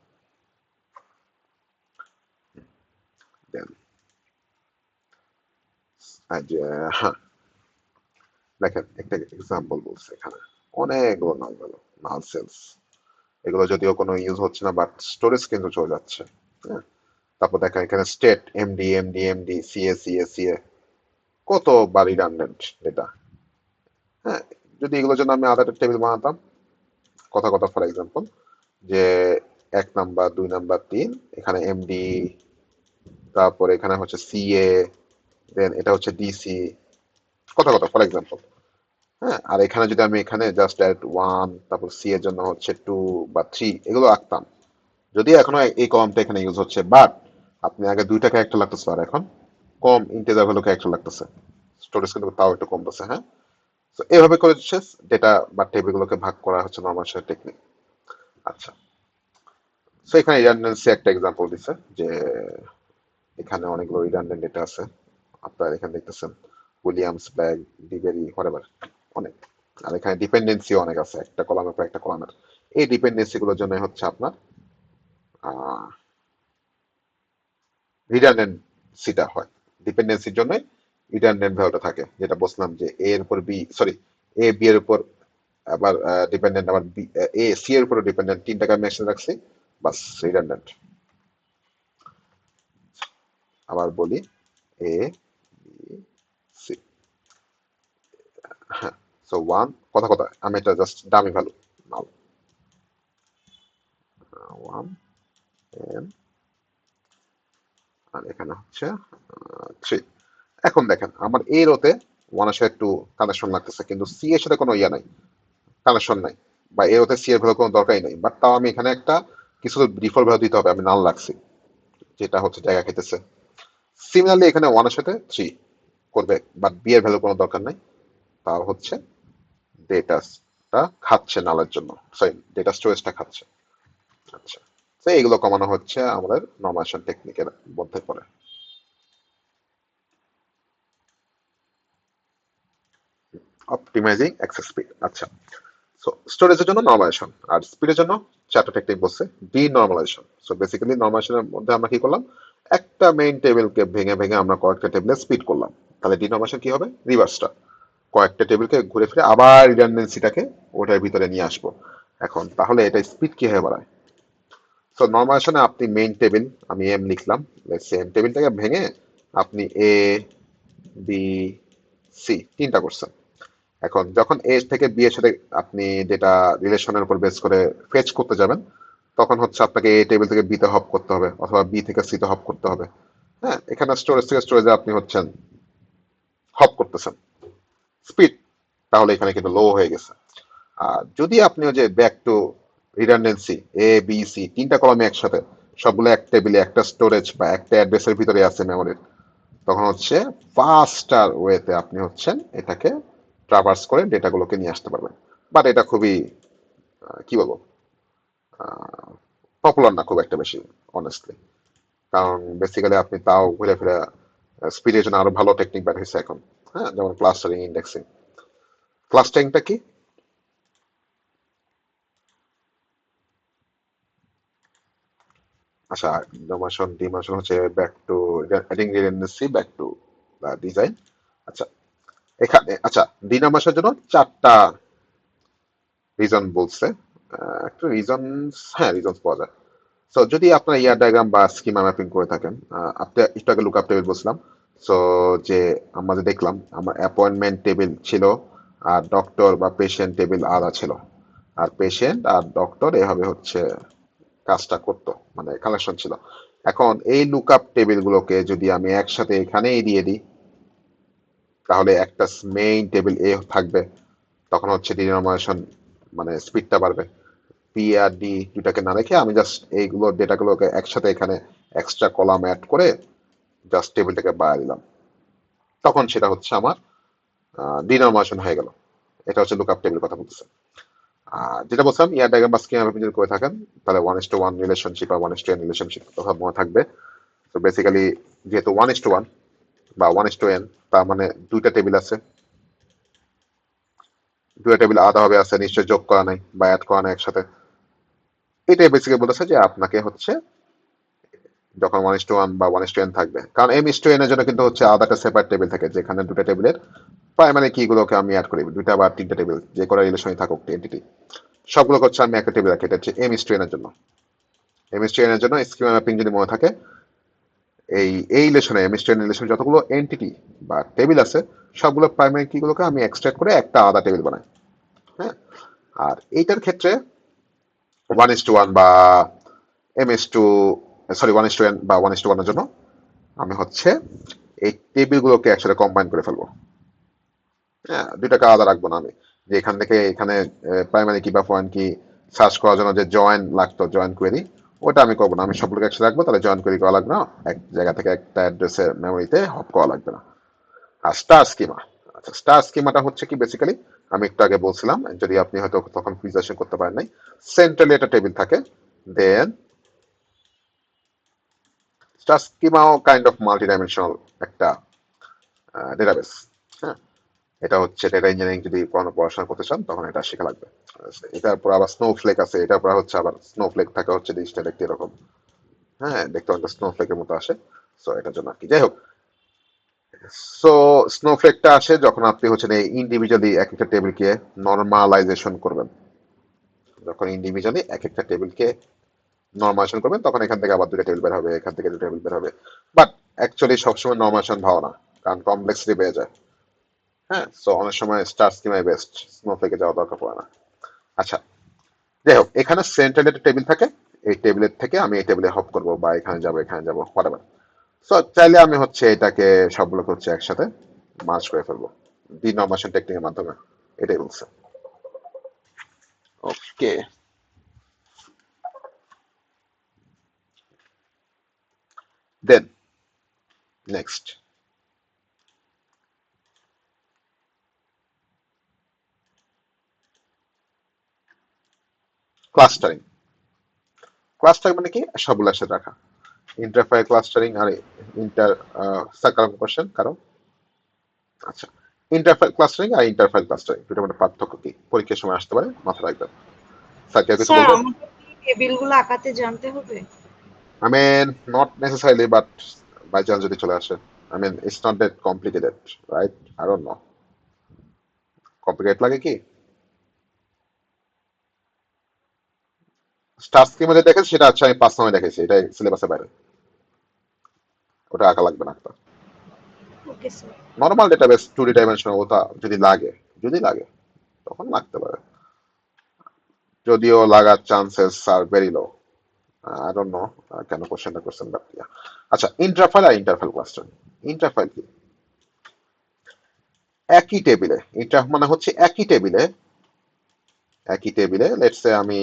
দেন যে, হ্যাঁ, দেখেন একটা এক্সাম্পল বলছে এখানে, অনেকগুলো নাল গেল, নাল সেলস, এগুলো যদিও কোনো ইউজ হচ্ছে না, বাট স্টোরেজ কিন্তু চলে যাচ্ছে। হ্যাঁ, তারপর দেখেন এখানে state MD MD MD CA CA CA, কত বা রিডান্ডেন্ট এটা। হ্যাঁ, যদি এগুলোর জন্য আমি আলাদা টেবিল বানাতাম, কথা কথা, ফর এক্সাম্পল, যে 1 নাম্বার 2 নাম্বার 3, এখানে এমডি, তারপর এখানে হচ্ছে সিএ, দেন এটা হচ্ছে ডিসি, কথা কথা, ফর এক্সাম্পল। হ্যাঁ, আর এখানে যদি আমি এখানে জাস্ট এড 1, তারপর সি এর জন্য হচ্ছে 2 বা 3 এগুলো আঁকতাম, যদিও এখনো এই কলামটা এখানে ইউজ হচ্ছে, বাট আপনি আগে 2টা ক্যারেক্টার লাগতেছে, আর এখন কম ইন্টিজার ভ্যালু ক্যারেক্টার লাগতেছে, স্টোরেজ কিন্তু তাও একটু কমতেছে। হ্যাঁ, তো এভাবে করে হচ্ছে ডেটা বা টেবিলগুলোকে ভাগ করা হচ্ছে নর্মাল টেকনিক। আচ্ছা, তো এখানে রিডান্ডেন্সি একটা এক্সাম্পল দিছে, যে এখানে অনেকগুলো রিডান্ডেন্ট ডেটা আছে, আপনারা এখানে দেখতেছেন উইলিয়ামস, ব্ল্যাক, ডিবেরি, হরেবার, অনেক। আর এখানে ডিপেন্ডেন্সি অনেক আছে, একটা কলামের পর একটা কলামের। এই ডিপেন্ডেন্সি গুলোর জন্য হচ্ছে আপনার রিডান্ডেন্সিটা হয়। ডিপেন্ডেন্সির জন্য রিডান্ডেন্ট ভ্যালুটা থাকে, যেটা বলছিলাম যে এ এর উপর বি, সরি, এ বি এর উপর আবার ডিপেন্ডেন্ট, আবার বি এ সি এর উপর ডিপেন্ডেন্ট, তিনটাকে আমি একসাথে রাখছি, বাস রিডান্ডেন্ট। আবার বলি, এ বি সি, হ্যাঁ, সো ওয়ান, কথা কথা, আমি এটা জাস্ট ডামি ভ্যালু নাও, ওয়ান এন, আর এখানে হচ্ছে 3। এখন দেখেন আমার এ রোতে ওয়ানের সাথে একটু কানেকশন লাগতেছে, কিন্তু সি এর সাথে কোনো ইয়া নাই, কানেকশন নাই, বা এ রোতে সি এর ভ্যালু কোনো দরকারই নাই, বাট তাও আমি এখানে একটা কিছু ডিফল্ট ভ্যালু দিতে হবে, আমি নাল রাখছি, যেটা হচ্ছে জায়গা খেতেছে। সিমিলারলি এখানে ওয়ানের সাথে 3 করবে, বাট বি এর ভ্যালু কোনো দরকার নাই, তাও হচ্ছে ডেটাটা খাচ্ছে নালের জন্য, সরি, ডেটা স্টোরেজটা খাচ্ছে। আচ্ছা, তো এইগুলো কমানো হচ্ছে আমাদের নর্মালাইজেশন টেকনিকের মধ্যে পড়ে। Optimising access speed. আচ্ছা, সো স্টোরেজের জন্য নর্মালাইজেশন, আর স্পিডের জন্য চারটা টেকনিক বলছে। ডি নর্মালাইজেশন, সো বেসিক্যালি নর্মালাইজেশনের মধ্যে আমরা কি করলাম, একটা মেইন টেবিলকে ভেঙে ভেঙে আমরা কয়েকটা টেবিলে স্পিড করলাম। তাহলে ডি নর্মালাইজেশন কি হবে? রিভার্সটা, কয়েকটা টেবিলকে ঘুরে ফিরে আবার রিডান্ডেন্সিটাকে ওটার ভিতরে নিয়ে আসবো। এখন তাহলে এটা স্পিড কিভাবে বাড়ায়? তো নর্মালাইজেশনে আপনি মেইন টেবিল, আমি এম লিখলাম, সেম টেবিলটাকে ভেঙে আপনি এ বি সি তিনটা করছেন। এখন যখন এ থেকে বি এর সাথে আপনি যেটা রিলেশনের উপর বেস করে ফেচ করতে যাবেন, তখন হচ্ছে আপনাকে এ টেবিল থেকে বি তে হপ করতে হবে অথবা বি থেকে সি তে হপ করতে হবে। হ্যাঁ, এখানে স্টোরেজ থেকে স্টোরেজে আপনি হচ্ছেন হপ করতেছেন, স্পিড তাহলে এখানে কিন্তু লো হয়ে গেছে। আর যদি আপনি ওই যে back to redundancy, A B C তিনটা কলামে একসাথে সবগুলো এক টেবিলে একটা স্টোরেজ বা একটা অ্যাড্রেসের ভিতরে আছে মেমোরির, তখন হচ্ছে ফাস্টার ওয়েতে আপনি হচ্ছেন এটাকে ট্রাভার্স করে ডেটাগুলোকে নিয়ে আসতে পারবেন। বাট এটা খুবই কি বলবো, পপুলার না খুব একটা বেশি, অনেস্টলি। কারণ বেসিক্যালি আপনি তাও ঘুরে ফিরে স্পিডের জন্য আরো ভালো টেকনিক বের হয়েছে এখন। হ্যাঁ, যেমন ক্লাস্টারিং, ইন্ডেক্সিং। ক্লাস্টারিংটা কি? আচ্ছা, ডোমেশন ডিমেশন হচ্ছে back to adding redundancy, back to design. আচ্ছা, এখানে আচ্ছা ডিনামাসের জন্য চারটা রিজন বলছে। একটা রিজন, হ্যাঁ রিজন পাওয়া যায়। সো যদি আপনার ইয়ার ডায়াগ্রাম বা স্কিমা ম্যাপিং করে থাকেন, আপনি একটু আগে লুকআপ টেবিল বলছিলাম। সো যে আমরা যে দেখলাম আমার অ্যাপয়েন্টমেন্ট টেবিল ছিল আর ডক্টর বা পেশেন্ট টেবিল আলাদা ছিল, আর পেশেন্ট আর ডক্টর এভাবে হচ্ছে কাজটা করতো, মানে কানেকশন ছিল। এখন এই লুকআপ টেবিল গুলোকে যদি আমি একসাথে এখানেই দিয়ে দিই, তাহলে একটা মেইন টেবিল এ থাকবে, তখন হচ্ছে ডিনোমিনেশন মানে স্পিডটা বাড়বে। পি আর ডি দুটাকে না রেখে আমি জাস্ট এইগুলো ডেটাগুলোকে একসাথে এখানে এক্সট্রা কলাম অ্যাড করে জাস্ট টেবিলটাকে বাড়িয়ে দিলাম, তখন সেটা হচ্ছে আমার ডিনোমিনেশন হয়ে গেল। এটা হচ্ছে লুকআপ টেবিল কথা বলতেছে। আর যেটা বলছিলাম ইয়ার ডায়াগ্রাম বা স্কিম আপনি যদি করে থাকেন, তাহলে 1:1 রিলেশনশিপ বা 1:n রিলেশনশিপ কথা মনে থাকবে। তো বেসিক্যালি যেহেতু 1:1 বা 1:n, তার মানে দুইটা টেবিল আছে, দুইটা টেবিল আলাদাভাবে আছে, নিশ্চয় যোগ করা নাই বা অ্যাড করা নাই একসাথে। এটাই বেসিক্যালি বলেছে যে আপনাকে হচ্ছে যখন 1:1 বা 1:n থাকবে, কারণ m:n এর জন্য কিন্তু হচ্ছে আলাদা একটা সেপারেট টেবিল থাকে, যেখানে দুটো টেবিলের প্রাইমারি কি গুলোকে আমি অ্যাড করি, দুইটা বা তিনটা টেবিল যে কোনো রিলেশনে থাকুক এন্টিটি, সবগুলো হচ্ছে আমি একটা টেবিল রাখি। এটা হচ্ছে m:n এর জন্য। m:n এর জন্য স্কিমা ম্যাপিং যদি মনে থাকে, এই এই রিলেশনে m:n রিলেশনে যতগুলো এন্টিটি বা টেবিল আছে, সবগুলো প্রাইমারি কি গুলোকে আমি এক্সট্রাক্ট করে একটা আলাদা টেবিল বানাই। হ্যাঁ, আর এইটার ক্ষেত্রে 1:1 বা m:2, সরি 1:n বা 1:1 এর জন্য আমি হচ্ছে এই টেবিল গুলোকে একসাথে কম্বাইন করে ফেলবো। হ্যাঁ, দুইটাকে আলাদা রাখবো না আমি, যে এখান থেকে এখানে প্রাইমারি কি বা ফরেন কি সার্চ করার জন্য যে জয়েন লাগতো, জয়েন কোয়েরি, ওটা আমি করবো না। আমি সবগুলোকে একসাথে রাখবো, তাহলে জয়েন কোয়েরি করা লাগবে না, এক জায়গা থেকে একটা অ্যাড্রেসের মেমোরিতে হপ করা লাগবে না। আর স্টার স্কিমা, আচ্ছা স্টার স্কিমাটা হচ্ছে কি বেসিক্যালি আমি একটু আগে বলছিলাম, যদি আপনি হয়তো তখন প্রিজারেশন করতে পারেন নাই, সেন্ট্রালি একটা টেবিল থাকে, দেন স্টার স্কিমাও কাইন্ড অফ মাল্টি ডাইমেনশনাল একটা ডেটাবেস। হ্যাঁ, এটা হচ্ছে ডেটা ইঞ্জিনিয়ারিং যদি কোনো পড়াশোনা করতে চান তখন এটা শেখা লাগবে। এটার পর আবার স্নোফ্লেক আছে, এটার পর হচ্ছে আবার স্নোফ্লেক থাকে হচ্ছে জিনিসটা দেখতে এরকম। হ্যাঁ, দেখতে অনেকটা স্নোফ্লেকের মতো আসে। সো এটার জন্য আর কি, যাই হোক। সো স্নোফ্লেকটা আসে যখন আপনি হচ্ছেন এই ইন্ডিভিজুয়ালি এক একটা টেবিলকে নর্মালাইজেশন করবেন। যখন ইন্ডিভিজুয়ালি এক একটা টেবিলকে নর্মালাইজেশন করবেন, তখন এখান থেকে আবার দুটো টেবিল বের হবে, এখান থেকে দুটো টেবিল বের হবে। বাট অ্যাকচুয়ালি সবসময় নর্মালাইজেশন ভালো না, কারণ কমপ্লেক্সিটি বেড়ে যায়। হ্যাঁ, সো অনেক সময় স্টার স্কিমাই বেস্ট, স্নোফ্লেকে যাওয়া দরকার পড়ে না। আচ্ছা, যাই হোক, এখানে সেন্ট্রাল একটা টেবিল থাকে, এই টেবিলের থেকে আমি এই টেবিলে হপ করবো বা এখানে যাবো এখানে যাবো হোয়াটএভার। সো চাইলে আমি হচ্ছে এটাকে সবগুলোকে হচ্ছে একসাথে মার্জ করে ফেলবো ডিনর্মেশন টেকনিকের মাধ্যমে। এটাই বলছে। ওকে, দেন নেক্সট ক্লাস্টারিং। ক্লাস্টারিং মানে কি? সবগুলো একসাথে রাখা। ইন্টারফাই ক্লাস্টারিং আর ইন্টার সার্কাল কোশ্চেন কারো। আচ্ছা, ইন্টারফাইল ক্লাস্টারিং আর ইন্টারফাইল ক্লাস্টারিং দুটোর মধ্যে পার্থক্য কি, পরীক্ষার সময় আসতে পারে, মাথায় রাখবেন। স্যার কেউ কিছু স্যার বলবেন? আমাকে কি টেবিলগুলো আঁকাতে জানতে হবে? I mean, not necessarily, but by chance যদি চলে আসে, I mean, it's not that complicated, right? I don't know. Complicate লাগে কি? স্টার স্কিমে যে দেখেছি সেটা হচ্ছে আমি 5 সময় দেখেছি, এটা সিলেবাসের বাইরে, ওটা আঁকা লাগবে না। Okay sir. Normal database 2D dimensional ওটা যদি লাগে, যদি লাগে তখন লাগতে পারে, যদিও লাগার chances are very low. I don't know কেন কোশ্চেনটা করছেন, বাট আচ্ছা, ইন্টারফাইল আর ইন্টারফাইল ক্লাস্টার। ইন্টারফাইল কি? একই টেবিলে, ইন্টার মানে হচ্ছে একই টেবিলে লেটস সে আমি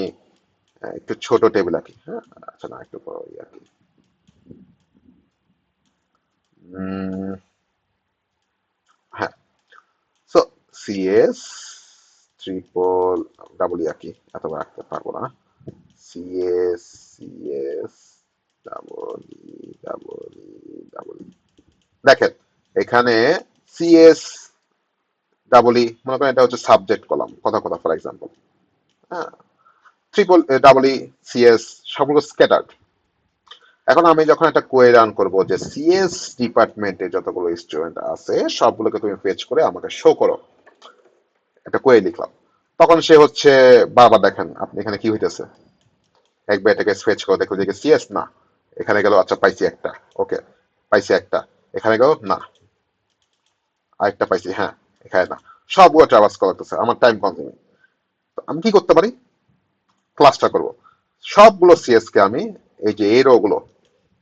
একটু ছোট টেবিল আঁকি, হ্যাঁ, আচ্ছা না একটু বড় আঁকি। হ্যাঁ, সো সিএস ট্রিপল ডাবল আঁকি, এতবার আঁকতে পারবো না। CS CS double double double, দেখেন এখানে সিএস ডাবল মনে করেন এটা হচ্ছে সাবজেক্ট কলাম, কথা কথা ফর এক্সাম্পল, হ্যাঁ, ট্রিপল ডাবল সিএস সবগুলো স্ক্যাটার্ড। এখন আমি যখন একটা কোয়েরি রান করব যে সিএস ডিপার্টমেন্টে যতগুলো স্টুডেন্ট আছে সবগুলোকে তুমি ফেচ করে আমাকে শো করো, একটা কোয়েরি লিখলাম, তখন সে হচ্ছে বারবার, দেখেন আপনি এখানে কি হইতেছে, একবার এটাকে ফেচ করে দেখো যে সিএস না, এখানে গেল, আচ্ছা পাইছি একটা, ওকে পাইছি একটা, এখানে গেল না, আরেকটা পাইছি, হ্যাঁ এখানে না, সবগুলো ট্রাভার্স করতেছে, আমার টাইম কনজিউমিং। আমি কি করতে পারি? ক্লাস্টার করব সবগুলো সিএস কে, আমি এই যে এই রো গুলো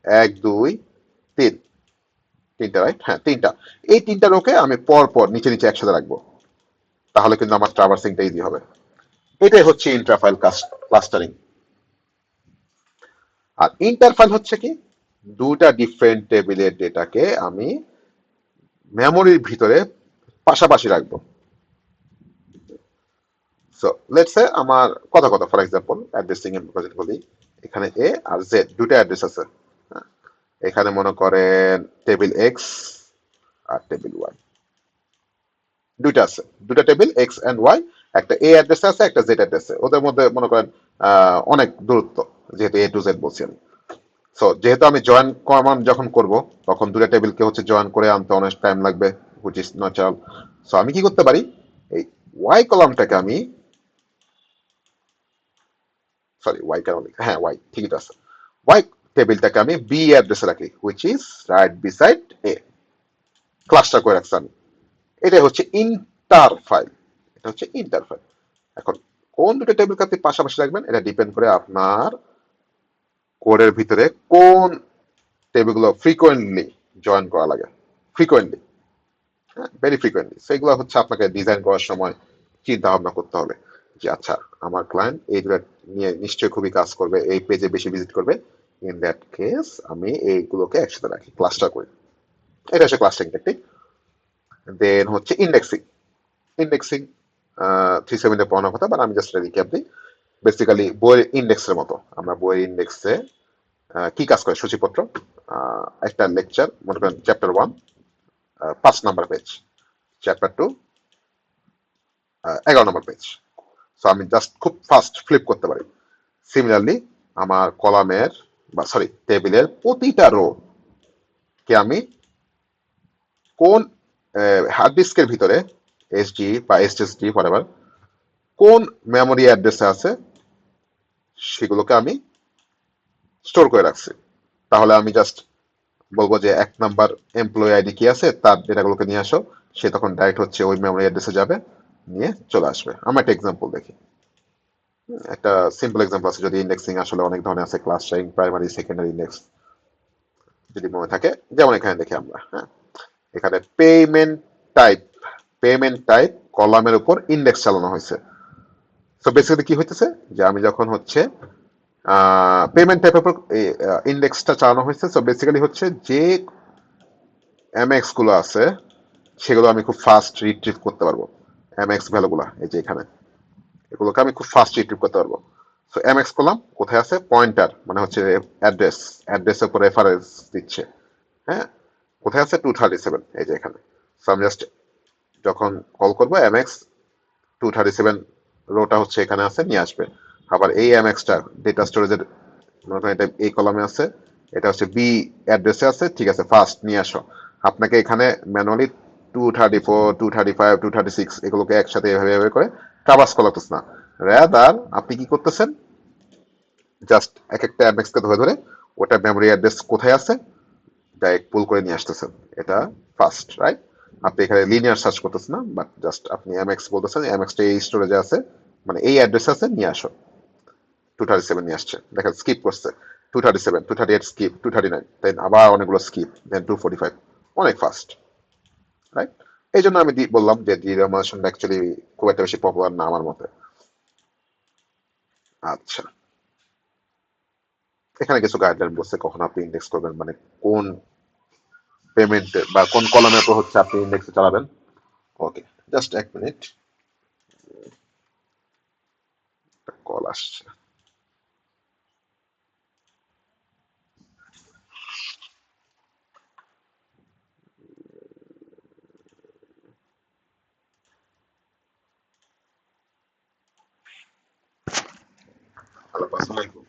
1 2 3, তিনটা রাইট, হ্যাঁ তিনটা, এই তিনটা রোকে আমি পর পর নিচে নিচে একসাথে রাখবো, তাহলে কিন্তু আমার ট্রাভার্সিংটা ইজি হবে। এটাই হচ্ছে ইন্টারফাইল ক্লাস্টারিং। আর ইন্টারফাইল হচ্ছে কি, দুটা ডিফারেন্ট টেবিলের ডেটাকে আমি মেমোরির ভিতরে পাশাপাশি রাখবো। সো লেটস সে আমার কথা কথা ফর এক্সাম্পল অ্যাড্রেসিং এর প্রজেক্ট বলি, এখানে এ আর জেড দুটো অ্যাড্রেস আছে, হ্যাঁ? এখানে মনে করেন টেবিল এক্স আর টেবিল ওয়াই, দুইটা আছে, দুটা টেবিল এক্স এন্ড ওয়াই, একটা এ অ্যাড্রেস আছে একটা জেড অ্যাড্রেসে, ওদের মধ্যে মনে করেন অনেক দূরত্ব, যেহেতু এ টু জেড বলছি আমি। সো যেহেতু আমি জয়েন কমান্ড যখন করব তখন দুটা টেবিলকে হচ্ছে জয়েন করে আনতে অনেক টাইম লাগবে, হুইচ ইজ ন্যাচারাল। সো আমি কি করতে পারি, এই ওয়াই কলামটাকে আমি, সরি ওয়াই কেন লিখি, হ্যাঁ ওয়াই ঠিকই তো আছে, ওয়াই টেবিলটাকে আমি বি অ্যাড্রেসে রাখি, which is right beside a, cluster করে রাখছি আমি। এটা হচ্ছে ইন্টারফাইল, এটা হচ্ছে ইন্টারফাইল। এখন কোন দুটো টেবিলকে আপনি পাশাপাশি রাখবেন এটা ডিপেন্ড করে আপনার কোডের ভিতরে কোন টেবিলগুলো ফ্রিকোয়েন্টলি জয়েন করা লাগে, ফ্রিকোয়েন্টলি, হ্যাঁ ভেরি ফ্রিকোয়েন্টলি। সেগুলো হচ্ছে আপনাকে ডিজাইন করার সময় চিন্তা ভাবনা করতে হবে যে আচ্ছা আমার ক্লায়েন্ট এইগুলো নিয়ে নিশ্চয়ই খুবই কাজ করবে, এই পেজে বেশি ভিজিট করবে, ইন দ্যাট কেস আমি এইগুলোকে একসাথে রাখি, ক্লাস্টার করি। এটা হচ্ছে ক্লাস্টারিং টেকনিক। দেন হচ্ছে ইন্ডেক্সিং। ইন্ডেক্সিং 3-7 পড়ানোর কথা, বাট আমি জাস্ট রিক্যাপ দিই। বেসিক্যালি বইয়ের ইন্ডেক্সের মতো, আমরা বইয়ের ইন্ডেক্সে কি কাজ করে, সূচিপত্র, একটা লেকচার মনে করেন চ্যাপ্টার 1 5 নাম্বার পেজ, চ্যাপ্টার 2 11 নম্বর পেজ। সো আমি জাস্ট খুব ফাস্ট ফ্লিপ করতে পারি। সিমিলারলি আমার কলামের বা সরি টেবিলের প্রতিটা রো কে আমি কোন হার্ড ডিস্কের ভিতরে, এসডি বা এসএসডি হোয়াটএভার, কোন মেমোরি অ্যাড্রেসে আছে সেগুলোকে আমি স্টোর করে রাখছি। তাহলে আমি জাস্ট বলবো যে 1 নাম্বার এমপ্লয়ি আইডি কি আছে তার ডেটাগুলোকে নিয়ে আসো, সে তখন ডাইরেক্ট হচ্ছে ওই মেমোরি অ্যাড্রেসে যাবে, নিয়ে চলে আসবে। আমরা একটা এক্সাম্পল দেখি, একটা সিম্পল এক্সাম্পল আছে, যদি ইন্ডেক্সিং আসলে অনেক ধরনের আছে, ক্লাস্টারিং, প্রাইমারি, সেকেন্ডারি ইন্ডেক্স যদি মনে থাকে, যেমন এখানে দেখি আমরা, হ্যাঁ এখানে পেমেন্ট টাইপ কলামের উপর ইন্ডেক্স চালানো হয়েছে। সো বেসিক্যালি কি হইতেছে যে আমি যখন হচ্ছে পেমেন্ট টাইপের উপর ইন্ডেক্সটা চালানো হয়েছে, সো বেসিক্যালি হচ্ছে যে এমএক্স গুলো আছে সেগুলো আমি খুব ফাস্ট রিট্রিভ করতে পারবো। এমএক্স ভ্যালুগুলো এই যে এখানে, এগুলোকে আমি খুব ফাস্ট রিট্রিভ করতে পারবো। সো এমএক্স কলাম কোথায় আছে, পয়েন্টার মানে হচ্ছে অ্যাড্রেসের উপর রেফারেন্স দিচ্ছে, হ্যাঁ কোথায় আছে 237, এই যে এখানে। সো আমি জাস্ট যখন কল করবো এমএক্স 237 রোটা হচ্ছে এখানে আছে, নিয়ে আসবে। আবার এই এমএক্সটা ডেটা স্টোরেজের মনে করেন এটা এই কলামে আছে, এটা হচ্ছে বি অ্যাড্রেসে আছে, ঠিক আছে ফার্স্ট নিয়ে আসো। আপনাকে এখানে ম্যানুয়ালি 234 235 236 এগুলোকে একসাথে এভাবে এভাবে করে ট্রাভার্স করা লাগতেছে না, রেদার আপনি কি করতেছেন, জাস্ট এক একটা অ্যাড্রেস কে ধরে ধরে ওটা মেমোরি অ্যাড্রেস কোথায় আছে ডাইরেক্ট পুল করে নিয়ে আসতেছেন। এটা ফার্স্ট রাইট। আপনি এখানে লিনিয়ার সার্চ করতেছেন না, বাট জাস্ট আপনি এমএক্স বলতেছেন, এমএক্সটা এই স্টোরেজে আছে, মানে এই অ্যাড্রেস আছে, নিয়ে আসো। 237 নিয়ে আসছে, দেখেন স্কিপ করছে। 237, 238 স্কিপ, 239, দেন আবার অনেকগুলো স্কিপ, দেন 245, অনেক ফাস্ট, রাইট? এই জন্য আমি বললাম যে ডিরামাশনটা অ্যাকচুয়ালি খুব একটা বেশি পপুলার না আমার মতে। আচ্ছা, এখানে কিছু গাইডলাইন বলছে কখন আপনি ইন্ডেক্স করবেন, মানে কোন পেমেন্ট বা কোন কলামের উপর হচ্ছে আপনি ইন্ডেক্সে চালাবেন। ওকে, জাস্ট এক মিনিট, কল আসছে। হ্যালো, আসসালামু আলাইকুম।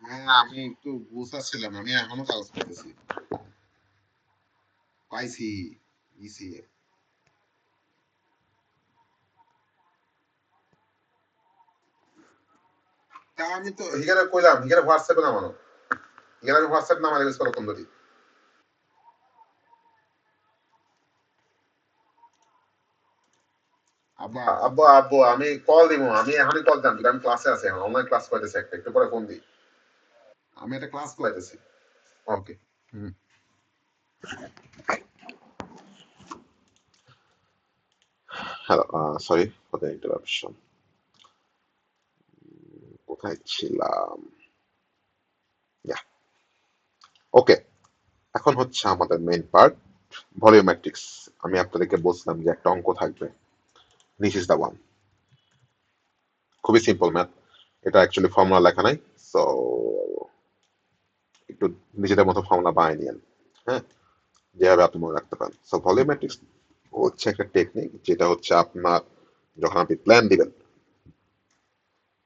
হ্যাঁ, আমি একটু বুঝতেছিলাম, আমি এখনো কাগজ পাইতেছি, পাইছি, ইসি। তা আমি তো হিগারে কইলাম, হিগারে হোয়াটসঅ্যাপে নামানো, হিগারে আমি হোয়াটসঅ্যাপ নামাই ইউজ করা কম ধরি। আব্বা আব্বু আব্বু আমি কল দিব, আমি এখনই কল দিলাম, আমি ক্লাসে আছি, এখন অনলাইন ক্লাস করতেছি, একটা একটু পরে ফোন দিই। আমি একটা ক্লাস করাইতেছি। Okay. Hmm. Hello, sorry for the interruption. কোথায় ছিলাম? ওকে, এখন হচ্ছে আমাদের মেইন পার্ট, ভলিওমেট্রিক্স। আমি আপনাদেরকে বলছিলাম যে একটা অঙ্ক থাকবে, দিস ইজ দ্য ওয়ান। খুবই সিম্পল ম্যাথ, এটা অ্যাকচুয়ালি ফর্মুলা লেখা নাই, সো একটু নিজেদের মতো ফর্মুলা বানিয়ে নিয়েন, হ্যাঁ, যেভাবে আপনি মনে রাখতে পারেন। সো ভলিওমেট্রিক্স হচ্ছে একটা টেকনিক, যেটা হচ্ছে আপনার যখন আপনি প্ল্যান দিবেন,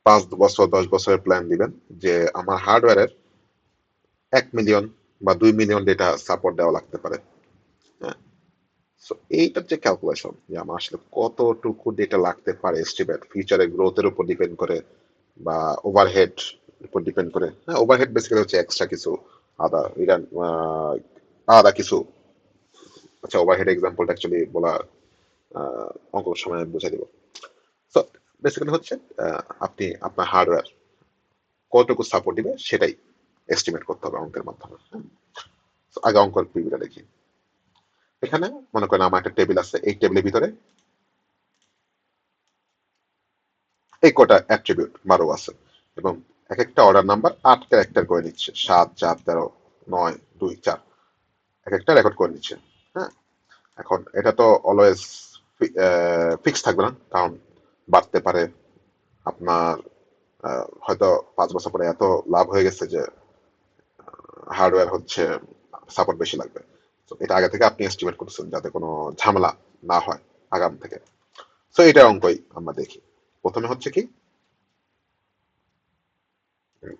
5 বছর 10 বছরের প্ল্যান দিবেন, যে আমার হার্ডওয়্যারের 1 মিলিয়ন বা 2 মিলিয়ন ডেটা সাপোর্ট দেওয়া লাগতে পারে, হ্যাঁ। সো এইটার যে ক্যালকুলেশন, যে আমার আসলে কতটুকু ডেটা লাগতে পারে, এস্টিমেট ফিউচারের গ্রোথের উপর ডিপেন্ড করে, বা ওভারহেড উপর ডিপেন্ড করে, হ্যাঁ, ওভারহেড বেসিক্যালি হচ্ছে এক্সট্রা কিছু আদা ইরান আদা কিছু। আচ্ছা, ওভারহেড এক্সাম্পলটা অ্যাকচুয়ালি বলা অঙ্ক সময় বুঝাই দিব। সো বেসিক্যালি হচ্ছে আপনি আপনার হার্ডওয়্যার কতটুকু সাপোর্ট দিবে সেটাই এস্টিমেট করতে হবে অঙ্কের মাধ্যমে, হ্যাঁ? So, আগে অঙ্কের প্রিভিউটা দেখি। এখানে মনে করেন আমার একটা টেবিল আছে, এই টেবিলের ভিতরে এই কটা অ্যাট্রিবিউট 12 আছে, এবং এক একটা অর্ডার নাম্বার 8 ক্যারেক্টার করে নিচ্ছে, 7 4 13 9 2 4, এক একটা রেকর্ড করে নিচ্ছে, হ্যাঁ। এখন এটা তো অলওয়েজ ফিক্স থাকবে না, কারণ বাড়তে পারে। আপনার হয়তো 5 বছর পরে এত লাভ হয়ে গেছে যে হার্ডওয়্যার হচ্ছে সাপোর্ট বেশি লাগবে। তো এটা আগে থেকে আপনি এস্টিমেট করতেছেন যাতে কোনো ঝামেলা না হয় আগাম থেকে। তো এটা অঙ্কই আমরা দেখি। প্রথমে হচ্ছে কি,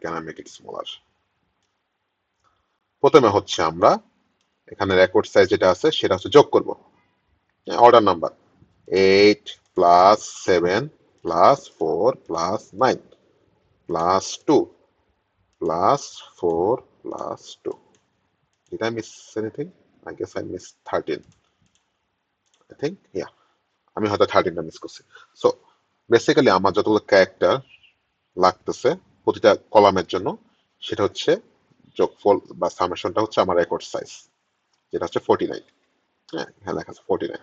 can I make it smaller. প্রথমে হচ্ছে আমরা এখানে রেকর্ড সাইজ যেটা আছে সেটা হচ্ছে যোগ করব, order number 8 + 7 + 4 + 9 +2 +4 + 2. Did I miss anything? I guess I missed 13. I think, yeah. আমি হয়তো 13টা মিস করছি। সো বেসিক্যালি আমার যতগুলো ক্যারেক্টার লাগতেছে প্রতিটা কলামের জন্য, সেটা হচ্ছে যোগফল বা সামেশনটা হচ্ছে আমার রেকর্ড সাইজ, যেটা হচ্ছে 49। হ্যাঁ, এখানে লেখা আছে 49।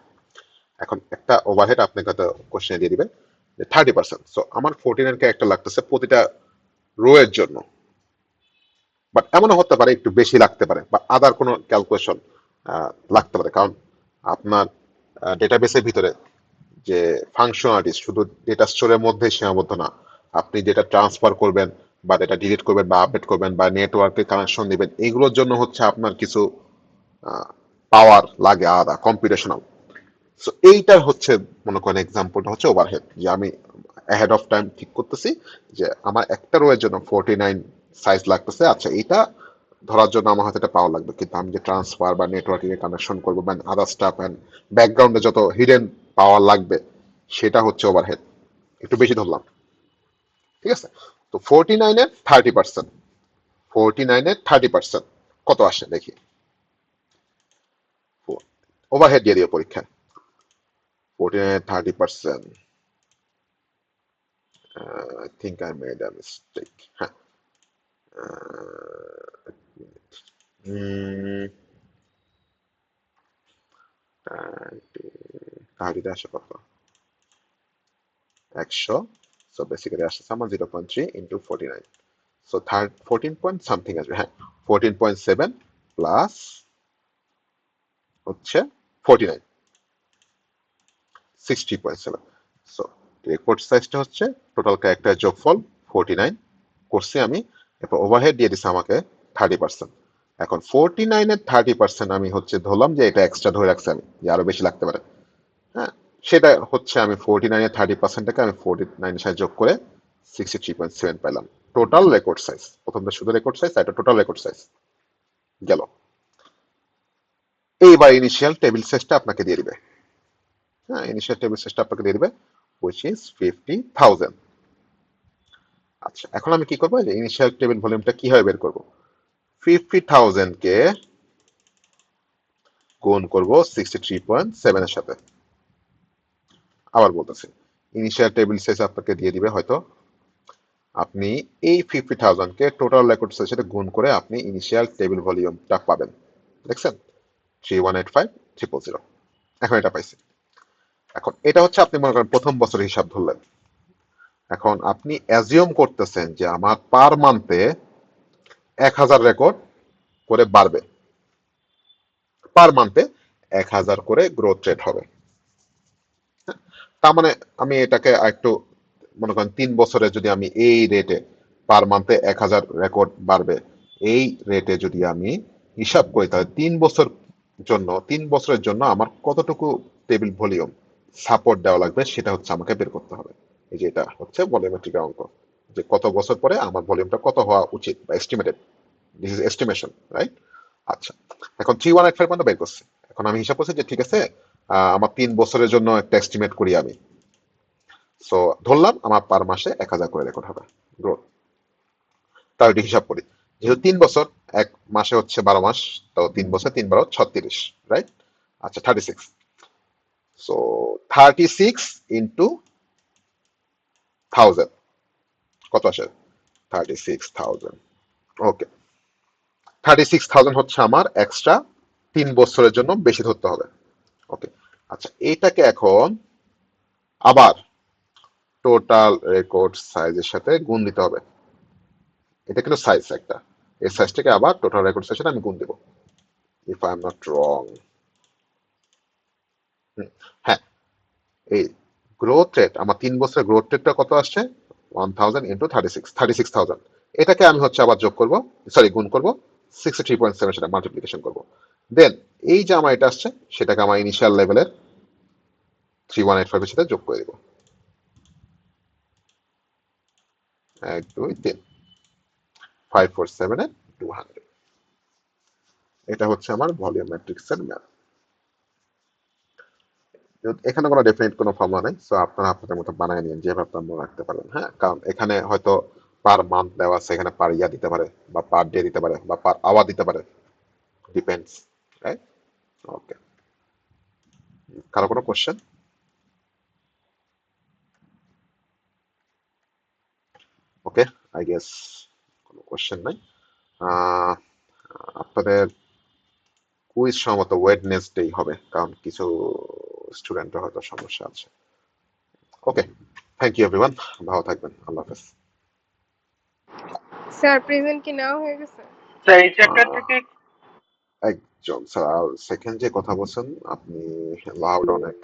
এখন একটা ওভারহেড আপনাকে হয়তো কোশ্চেনে দিয়ে দিবে যে 30%। সো আমার 49 ক্যারেক্টার লাগতেছে প্রতিটা রো এর জন্য, বাট এমনও হতে পারে একটু বেশি লাগতে পারে, বা আদার কোনো ক্যালকুলেশন লাগতে পারে, কারণ আপনার ডেটাবেসের ভিতরে যে ফাংশনালিটি শুধু ডেটা স্টোরের মধ্যে সীমাবদ্ধ না। আপনি যেটা ট্রান্সফার করবেন বা ডেটা ডিলিট করবেন বা আপডেট করবেন বা নেটওয়ার্কে কানেকশন দিবেন, এগুলোর জন্য হচ্ছে আপনার কিছু পাওয়ার লাগে আলাদা, কম্পিউটেশনাল। সো এইটার হচ্ছে মনে করেন এক্সাম্পলটা হচ্ছে ওভারহেড, যে আমি অ্যাহেড অফ টাইম ঠিক করতেছি যে আমার একটা রো এর জন্য 49 সাইজ লাগতেছে। আচ্ছা, এটা ধরার জন্য আমার হয়তো এটা পাওয়ার লাগবে, কিন্তু আমি যে ট্রান্সফার বা নেটওয়ার্কিং এ কানেকশন করবো বা আদার স্টাফ অ্যান্ড ব্যাকগ্রাউন্ডে যত হিডেন পাওয়ার লাগবে, সেটা হচ্ছে ওভারহেড। একটু বেশি ধরলাম, ঠিক আছে। তো 49 এর 30%, 49-এর 30% কত আসে দেখি। ওভারহেড দিয়ে দিও পরীক্ষায়। 49-এর 30%, I think I made a mistake. হ্যাঁ, থার্টিতে আসে কত? 100। সো বেসিক্যালি আসছে আমার 0.3 ইন্টু 49। সো 14 পয়েন্ট সামথিং আসবে। হ্যাঁ, 14.7 প্লাস হচ্ছে 49, 60.7। সো রেকর্ড সাইজটা হচ্ছে টোটাল ক্যারেক্টার যোগফল 49 করছি আমি। এরপর ওভারহেড দিয়ে দিছে আমাকে 30%। এখন 49-এর 30% আমি হচ্ছে ধরলাম যে এটা এক্সট্রা ধরে রাখছি আমি, যে আরো বেশি লাগতে পারে। হ্যাঁ, সেটা হচ্ছে আমি 49-এর 30%টাকে আমি 49-এর সাথে যোগ করে 63.7 পেলাম। টোটাল রেকর্ড সাইজ, প্রথমটা শুধু রেকর্ড সাইজ, এটা টোটাল রেকর্ড সাইজ গেল। এইবার ইনিশিয়াল টেবিল সাইজটা আপনাকে দিয়ে দিবে। হ্যাঁ, ইনিশিয়াল টেবিল সাইজটা আপনাকে দিয়ে দিবে, which is 50,000। আচ্ছা, এখন আমি কি করবো, যে ইনিশিয়াল টেবিল ভলিউমটা কিভাবে বের করব? 50,000 কে গুণ করব 63.7 এর সাথে। আবার বলতেছি, ইনিশিয়াল টেবিল সাইজ আপনাকে দিয়ে দিবে হয়তো, আপনি এই 50,000 কে টোটাল রেকর্ড সাইজের সাথে গুণ করে আপনি ইনিশিয়াল টেবিল ভলিউমটা পাবেন। দেখছেন, 3185,000। এখন এটা পাইছি। এখন এটা হচ্ছে আপনি মনে করেন প্রথম বছরের হিসাব ধরলেন। এখন আপনি অ্যাজিউম করতেছেন যে আমার পার মান্থে 1000 রেকর্ড করে বাড়বে, পার মান্থে 1000 করে গ্রোথ রেট হবে। তার মানে আমি এটাকে একটু মনে করেন 3 বছরে যদি আমি এই রেটে পার মান্থে 1000 রেকর্ড বাড়বে, এই রেটে যদি আমি হিসাব করি, তাহলে 3 বছরের জন্য আমার কতটুকু টেবিল ভলিউম সাপোর্ট দেওয়া লাগবে সেটা হচ্ছে আমাকে বের করতে হবে। এই যে এটা হচ্ছে ভলিউমেট্রিক অঙ্ক, যে কত বছর পরে আমার ভলিউমটা কত হওয়া উচিত বা estimated, this is estimation, right? আচ্ছা, এখন 3185 পর্যন্ত বের করছি। এখন আমি হিসাব করছি যে ঠিক আছে, আমার 3 বছরের জন্য একটা এস্টিমেট করি আমি। সো ধরলাম আমার পার মাসে 1000 করে রেকর্ড হবে গ্রোথ। তাও এটি হিসাব করি, যেহেতু 3 বছর, এক মাসে হচ্ছে 12 মাস, তো 3 বছর 3 12 36, রাইট? আচ্ছা, 36। সো 36 ইন্টু 1000 কত আসে? 36,000। ওকে, 36,000 হচ্ছে আমার এক্সট্রা 3 বছরের জন্য বেশি ধরতে হবে। ওকে, আচ্ছা, এইটাকে এখন আবার টোটাল রেকর্ড সাইজের সাথে গুণ দিতে হবে। এটা কিন্তু সাইজ একটা, এই সাইজটাকে আবার টোটাল রেকর্ড সাইজের সাথে আমি গুণ দেবো, if I am not wrong. হ্যাঁ, এই গ্রোথ রেট, আমার 3 বছরের গ্রোথ রেটটা কত আসছে? 1000 ইন্টু 36,000। এটাকে আমি হচ্ছে আবার যোগ করব, সরি গুণ করব 63.7, সেটা মাল্টিপ্লিকেশন করব। দেন এই যে আমার এটা আসছে, সেটাকে আমার ইনিশিয়াল লেভেলের 3185 এর সাথে যোগ করে দেবো। 1 2 3, 547 এর 200। এটা হচ্ছে আমার ভলিউম ম্যাট্রিক্স এর ম্যাথ। এখানে কোনো ডেফিনিট কোনো ফর্মুলা নেই, সো আপনারা আপনাদের মতো বানায় নিন, যেভাবে আপনারা মনে রাখতে পারেন। হ্যাঁ, কারণ এখানে হয়তো পার মান্থ দেওয়া আছে, এখানে পার ইয়ার দিতে পারে, বা পার ডে দিতে পারে, বা পার আওয়ার দিতে পারে, ডিপেন্ডস, রাইট? ওকে, কারো কোনো কোশ্চেন? ওকে, আই গেস কোনো কোশ্চেন নাই। আহ, আপনাদের কুইজ সম্ভবত ওয়েডনেসডেই হবে, কারণ কিছু স্টুডেন্টের হয়তো সমস্যা আছে। ওকে, থ্যাংক ইউ এভরিওয়ান, ভালো থাকবেন, আল্লাহ হাফেজ। স্যার প্রেজেন্ট কি নেওয়া হয়ে গেছে? স্যার এই চ্যাপ্টার থেকে একজন স্যার, সেকেন্ড যে কথা বলছেন আপনি লাউড অনেক।